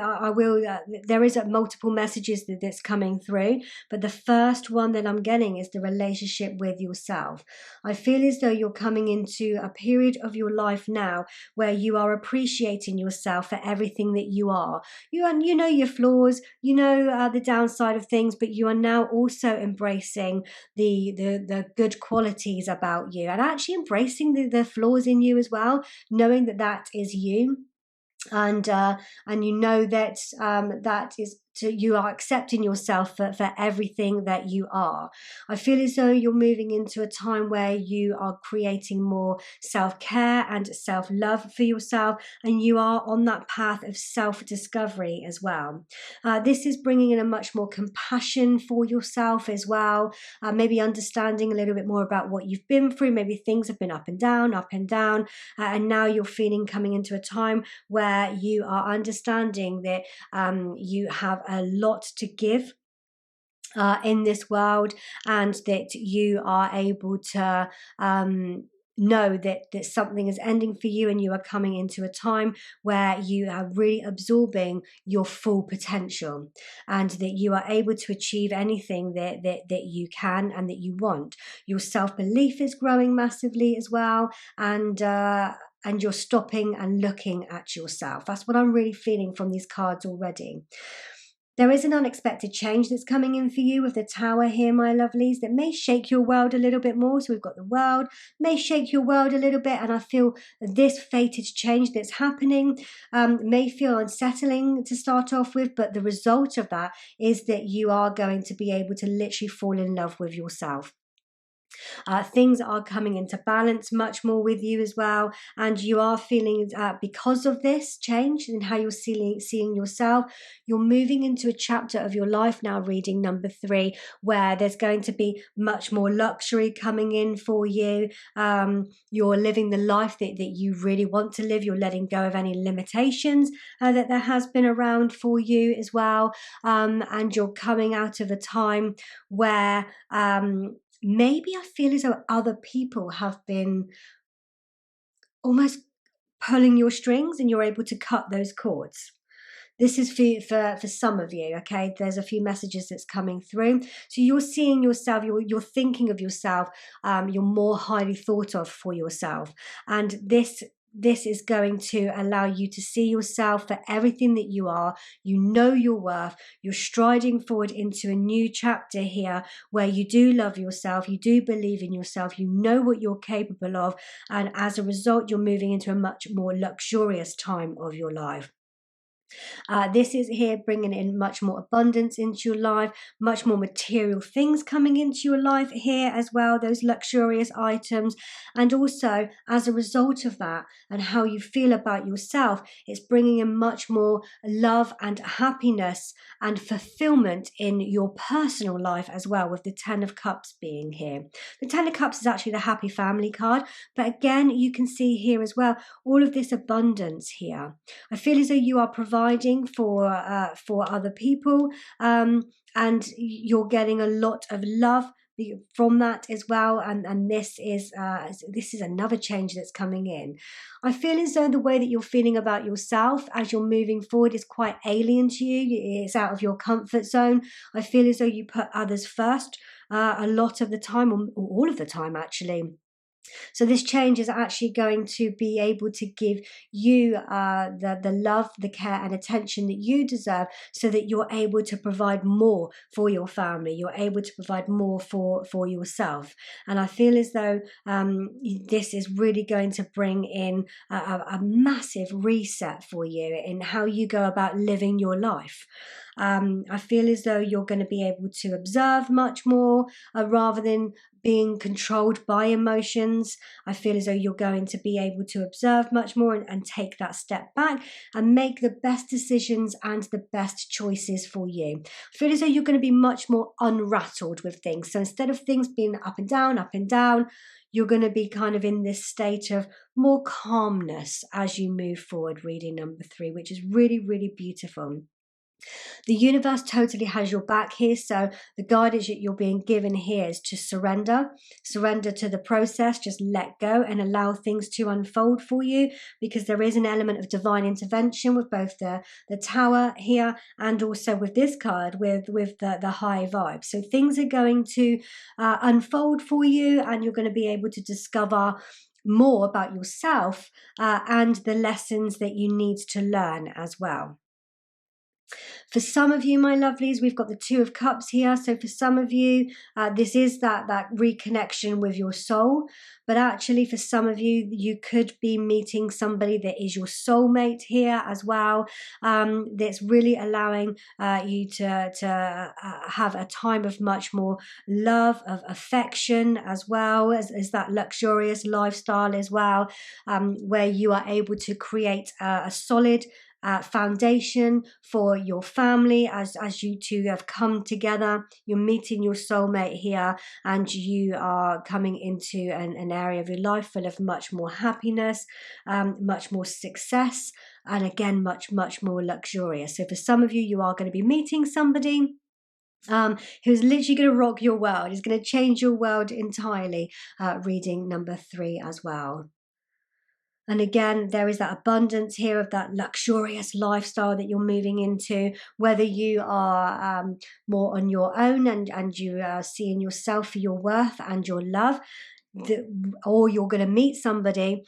there is multiple messages that's coming through, but the first one that I'm getting is the relationship with yourself. I feel as though you're coming into a period of your life now where you are appreciating yourself for everything that you are. You know your flaws, you know the downside of things, but you are now also embracing the good qualities about you, and actually embracing the flaws in you as well, knowing that is you. And you know that that is you are accepting yourself for everything that you are. I feel as though you're moving into a time where you are creating more self-care and self-love for yourself, and you are on that path of self-discovery as well. This is bringing in a much more compassion for yourself as well, maybe understanding a little bit more about what you've been through. Maybe things have been up and down, and now you're feeling coming into a time where you are understanding that you have a lot to give in this world, and that you are able to know that something is ending for you, and you are coming into a time where you are really absorbing your full potential, and that you are able to achieve anything that you can and that you want. Your self-belief is growing massively as well, and you're stopping and looking at yourself. That's what I'm really feeling from these cards already. There is an unexpected change that's coming in for you with the Tower here, my lovelies, that may shake your world a little bit more. So we've got the world, may shake your world a little bit. And I feel this fated change that's happening may feel unsettling to start off with. But the result of that is that you are going to be able to literally fall in love with yourself. Things are coming into balance much more with you as well, and you are feeling because of this change in how you're seeing yourself, you're moving into a chapter of your life now, reading number 3, where there's going to be much more luxury coming in for you. You're living the life that you really want to live. You're letting go of any limitations that there has been around for you as well, and you're coming out of a time where maybe I feel as though other people have been almost pulling your strings, and you're able to cut those cords. This is for some of you, okay? There's a few messages that's coming through. So you're seeing yourself, you're thinking of yourself, you're more highly thought of for yourself. And this is going to allow you to see yourself for everything that you are. You know your worth. You're striding forward into a new chapter here where you do love yourself. You do believe in yourself. You know what you're capable of. And as a result, you're moving into a much more luxurious time of your life. This is here bringing in much more abundance into your life, much more material things coming into your life here as well, those luxurious items. And also, as a result of that and how you feel about yourself, it's bringing in much more love and happiness and fulfillment in your personal life as well, with the 10 of Cups being here. The 10 of Cups is actually the happy family card, but again, you can see here as well, all of this abundance here. I feel as though you are providing for other people, and you're getting a lot of love from that as well, and this is another change that's coming in. I feel as though the way that you're feeling about yourself as you're moving forward is quite alien to you. It's out of your comfort zone. I feel as though you put others first a lot of the time, or all of the time actually. So this change is actually going to be able to give you the love, the care and attention that you deserve, so that you're able to provide more for your family. You're able to provide more for yourself. And I feel as though this is really going to bring in a massive reset for you in how you go about living your life. I feel as though you're going to be able to observe much more rather than being controlled by emotions. I feel as though you're going to be able to observe much more and take that step back and make the best decisions and the best choices for you. I feel as though you're going to be much more unrattled with things. So instead of things being up and down, you're going to be kind of in this state of more calmness as you move forward, reading number 3, which is really, really beautiful. The universe totally has your back here, so the guidance that you're being given here is to surrender to the process, just let go and allow things to unfold for you, because there is an element of divine intervention with both the Tower here and also with this card with the high vibe. So things are going to unfold for you, and you're going to be able to discover more about yourself and the lessons that you need to learn as well. For some of you, my lovelies, we've got the 2 of Cups here. So for some of you, this is that reconnection with your soul. But actually, for some of you, you could be meeting somebody that is your soulmate here as well. That's really allowing you to have a time of much more love, of affection, as well as that luxurious lifestyle as well, where you are able to create a solid foundation for your family as you two have come together. You're meeting your soulmate here, and you are coming into an area of your life full of much more happiness, much more success, and again much more luxurious. So for some of you, you are going to be meeting somebody who's literally going to rock your world. Is going to change your world entirely. Reading number 3 as well. And again, there is that abundance here of that luxurious lifestyle that you're moving into, whether you are more on your own and you are seeing yourself for your worth and your love, or you're going to meet somebody.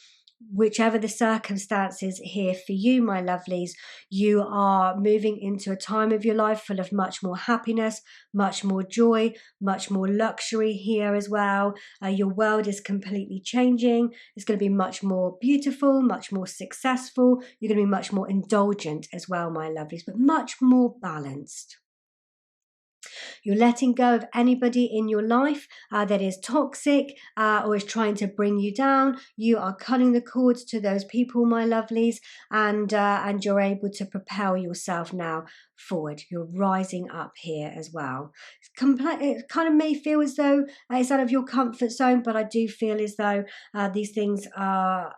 Whichever the circumstances here for you, my lovelies, you are moving into a time of your life full of much more happiness, much more joy, much more luxury here as well. Your world is completely changing. It's going to be much more beautiful, much more successful. You're going to be much more indulgent as well, my lovelies, but much more balanced. You're letting go of anybody in your life that is toxic or is trying to bring you down. You are cutting the cords to those people, my lovelies, and you're able to propel yourself now forward. You're rising up here as well. It kind of may feel as though it's out of your comfort zone, but I do feel as though these things are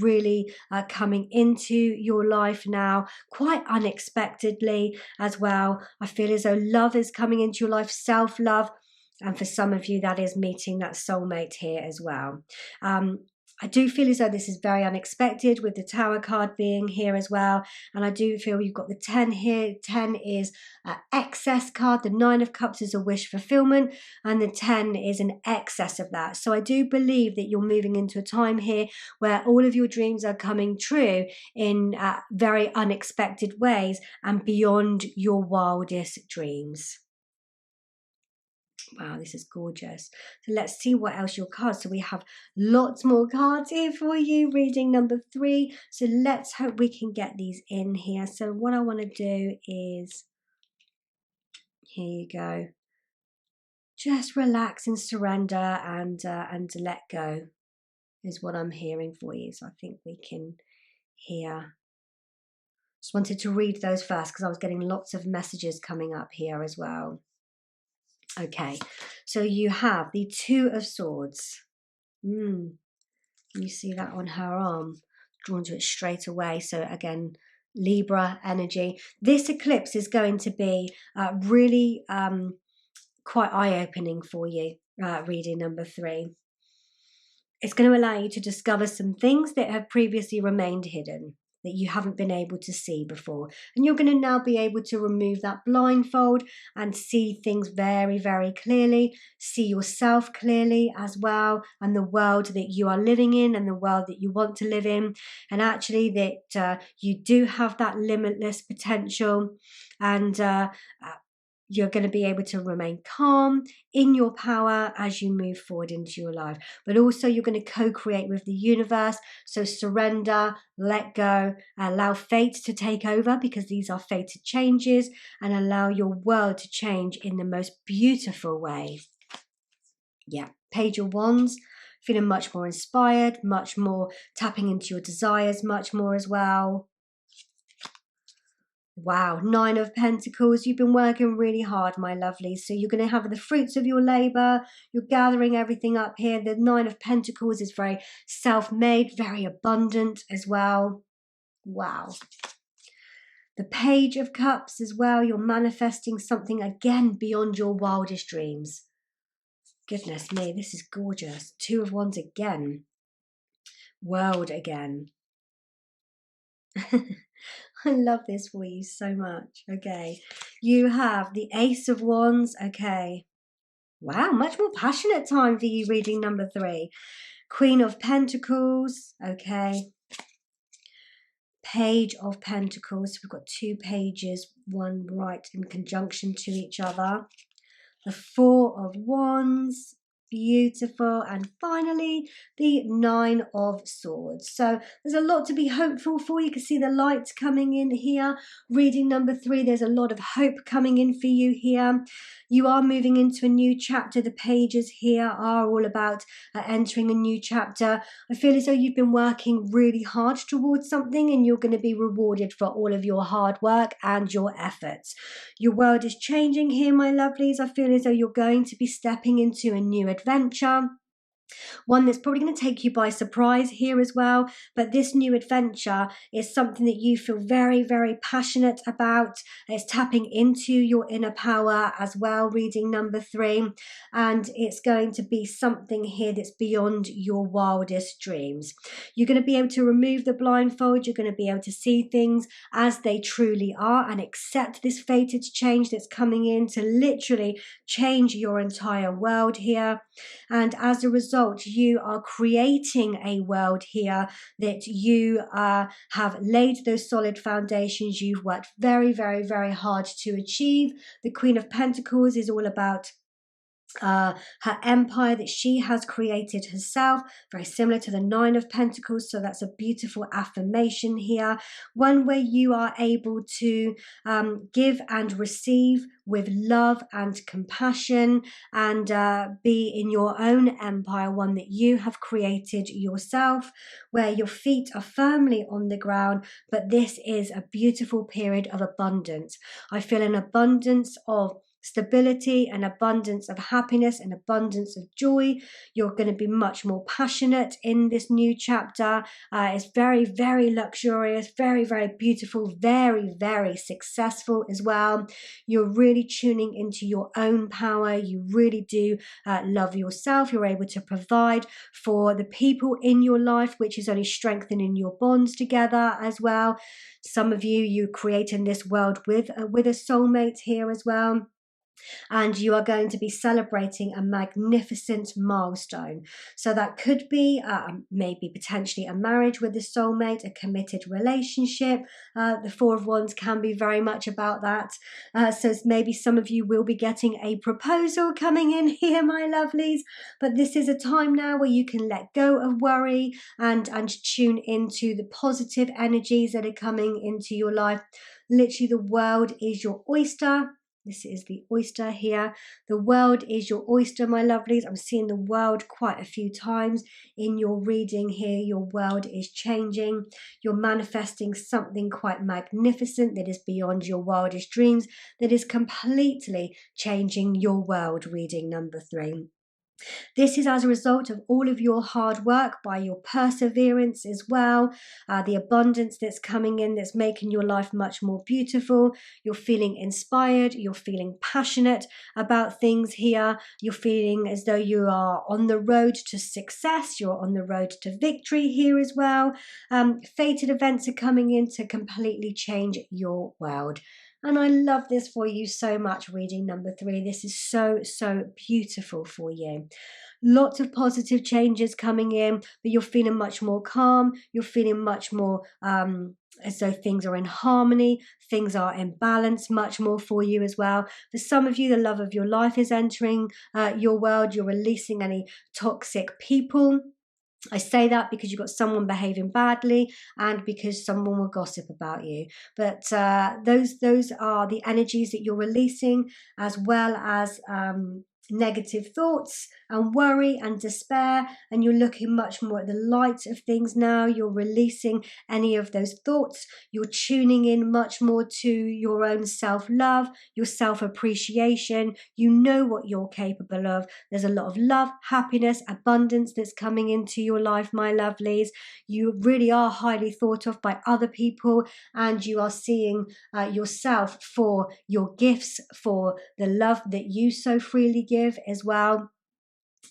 really coming into your life now quite unexpectedly as well. I feel as though love is coming into your life, self-love, and for some of you that is meeting that soulmate here as well. I do feel as though this is very unexpected with the Tower card being here as well. And I do feel you've got the 10 here. 10 is an excess card. The 9 of Cups is a wish fulfillment. And the 10 is an excess of that. So I do believe that you're moving into a time here where all of your dreams are coming true in very unexpected ways and beyond your wildest dreams. Wow, this is gorgeous. So let's see what else your cards. So we have lots more cards here for you, reading number 3. So let's hope we can get these in here. So what I want to do is, here you go. Just relax and surrender and let go is what I'm hearing for you. So I think we can hear. Just wanted to read those first because I was getting lots of messages coming up here as well. Okay, so you have the 2 of Swords. You see that on her arm, drawn to it straight away. So again, Libra energy. This eclipse is going to be really quite eye-opening for you, reading number 3. It's going to allow you to discover some things that have previously remained hidden, that you haven't been able to see before. And you're going to now be able to remove that blindfold and see things very, very clearly, see yourself clearly as well, and the world that you are living in and the world that you want to live in. And actually that you do have that limitless potential, and you're going to be able to remain calm in your power as you move forward into your life. But also you're going to co-create with the universe. So surrender, let go, allow fate to take over, because these are fated changes, and allow your world to change in the most beautiful way. Yeah, Page of Wands, feeling much more inspired, much more tapping into your desires, much more as well. Wow, 9 of Pentacles. You've been working really hard, my lovelies. So you're going to have the fruits of your labour. You're gathering everything up here. The 9 of Pentacles is very self-made, very abundant as well. Wow. The Page of Cups as well. You're manifesting something again beyond your wildest dreams. Goodness me, this is gorgeous. 2 of Wands again. World again. I love this for you so much. Okay, you have the Ace of Wands. Okay, wow, much more passionate time for you reading number 3. Queen of Pentacles. Okay, Page of Pentacles. We've got 2 pages, one right in conjunction to each other. The 4 of Wands. Beautiful. And finally the 9 of Swords. So there's a lot to be hopeful for. You can see the light coming in here. Reading number 3, there's a lot of hope coming in for you here. You are moving into a new chapter. The pages here are all about entering a new chapter. I feel as though you've been working really hard towards something, and you're going to be rewarded for all of your hard work and your efforts. Your world is changing here, my lovelies. I feel as though you're going to be stepping into a new adventure. One that's probably going to take you by surprise here as well. But this new adventure is something that you feel very, very passionate about. It's tapping into your inner power as well, reading number 3. And it's going to be something here that's beyond your wildest dreams. You're going to be able to remove the blindfold. You're going to be able to see things as they truly are and accept this fated change that's coming in to literally change your entire world here. And as a result, you are creating a world here that you have laid those solid foundations. You've worked very, very, very hard to achieve. The Queen of Pentacles is all about her empire that she has created herself, very similar to the 9 of Pentacles. So that's a beautiful affirmation here, one where you are able to give and receive with love and compassion, and be in your own empire, one that you have created yourself, where your feet are firmly on the ground. But this is a beautiful period of abundance. I feel an abundance of stability, an abundance of happiness, an abundance of joy. You're going to be much more passionate in this new chapter. It's very, very luxurious, very, very beautiful, very, very successful as well. You're really tuning into your own power. You really do love yourself. You're able to provide for the people in your life, which is only strengthening your bonds together as well. Some of you, you're creating this world with a soulmate here as well. And you are going to be celebrating a magnificent milestone. So that could be maybe potentially a marriage with a soulmate, a committed relationship. The 4 of Wands can be very much about that. So maybe some of you will be getting a proposal coming in here, my lovelies. But this is a time now where you can let go of worry and tune into the positive energies that are coming into your life. Literally, the world is your oyster. This is the oyster here. The world is your oyster, my lovelies. I'm seeing the world quite a few times in your reading here. Your world is changing. You're manifesting something quite magnificent that is beyond your wildest dreams, that is completely changing your world, reading number 3. This is as a result of all of your hard work, by your perseverance as well, the abundance that's coming in that's making your life much more beautiful. You're feeling inspired, you're feeling passionate about things here, you're feeling as though you are on the road to success, you're on the road to victory here as well. Fated events are coming in to completely change your world. And I love this for you so much, reading number 3. This is so, so beautiful for you. Lots of positive changes coming in, but you're feeling much more calm. You're feeling much more as though things are in harmony. Things are in balance much more for you as well. For some of you, the love of your life is entering your world. You're releasing any toxic people. I say that because you've got someone behaving badly and because someone will gossip about you. But those are the energies that you're releasing, as well as negative thoughts and worry and despair, and you're looking much more at the light of things now. You're releasing any of those thoughts. You're tuning in much more to your own self-love, your self-appreciation. You know what you're capable of. There's a lot of love, happiness, abundance that's coming into your life, my lovelies. You really are highly thought of by other people, and you are seeing yourself for your gifts, for the love that you so freely give as well.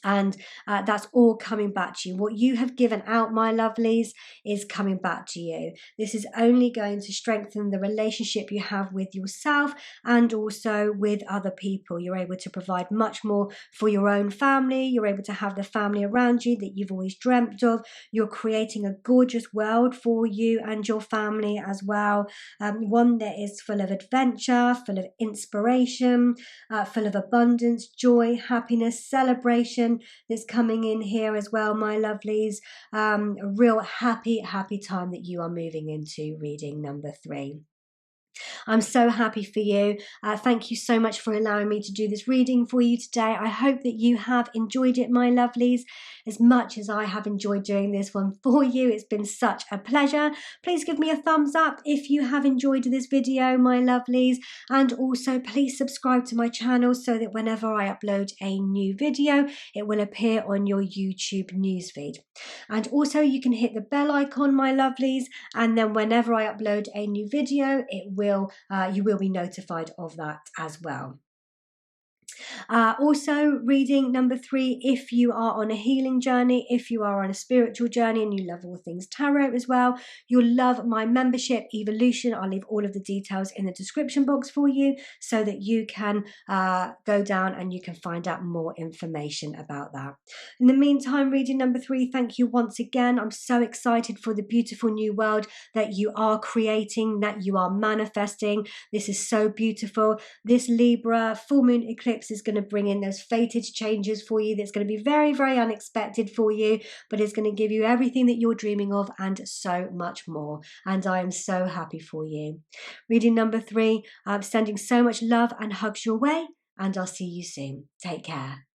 And that's all coming back to you. What you have given out, my lovelies, is coming back to you. This is only going to strengthen the relationship you have with yourself and also with other people. You're able to provide much more for your own family. You're able to have the family around you that you've always dreamt of. You're creating a gorgeous world for you and your family as well. One that is full of adventure, full of inspiration, full of abundance, joy, happiness, celebration that's coming in here as well, my lovelies. A real happy time that you are moving into, reading number 3. I'm so happy for you. Thank you so much for allowing me to do this reading for you today. I hope that you have enjoyed it, my lovelies, as much as I have enjoyed doing this one for you. It's been such a pleasure. Please give me a thumbs up if you have enjoyed this video, my lovelies, and also please subscribe to my channel so that whenever I upload a new video, it will appear on your YouTube newsfeed. And also you can hit the bell icon, my lovelies, and then whenever I upload a new video, you will be notified of that as well. Also, reading number 3, if you are on a healing journey, if you are on a spiritual journey and you love all things tarot as well, you'll love my membership Evolution. I'll leave all of the details in the description box for you so that you can go down and you can find out more information about that. In the meantime, reading number 3, thank you once again. I'm so excited for the beautiful new world that you are creating, that you are manifesting. This is so beautiful. This Libra full moon eclipse is going to bring in those fated changes for you. That's going to be very, very unexpected for you, but it's going to give you everything that you're dreaming of and so much more. And I am so happy for you. Reading number 3, I'm sending so much love and hugs your way, and I'll see you soon. Take care.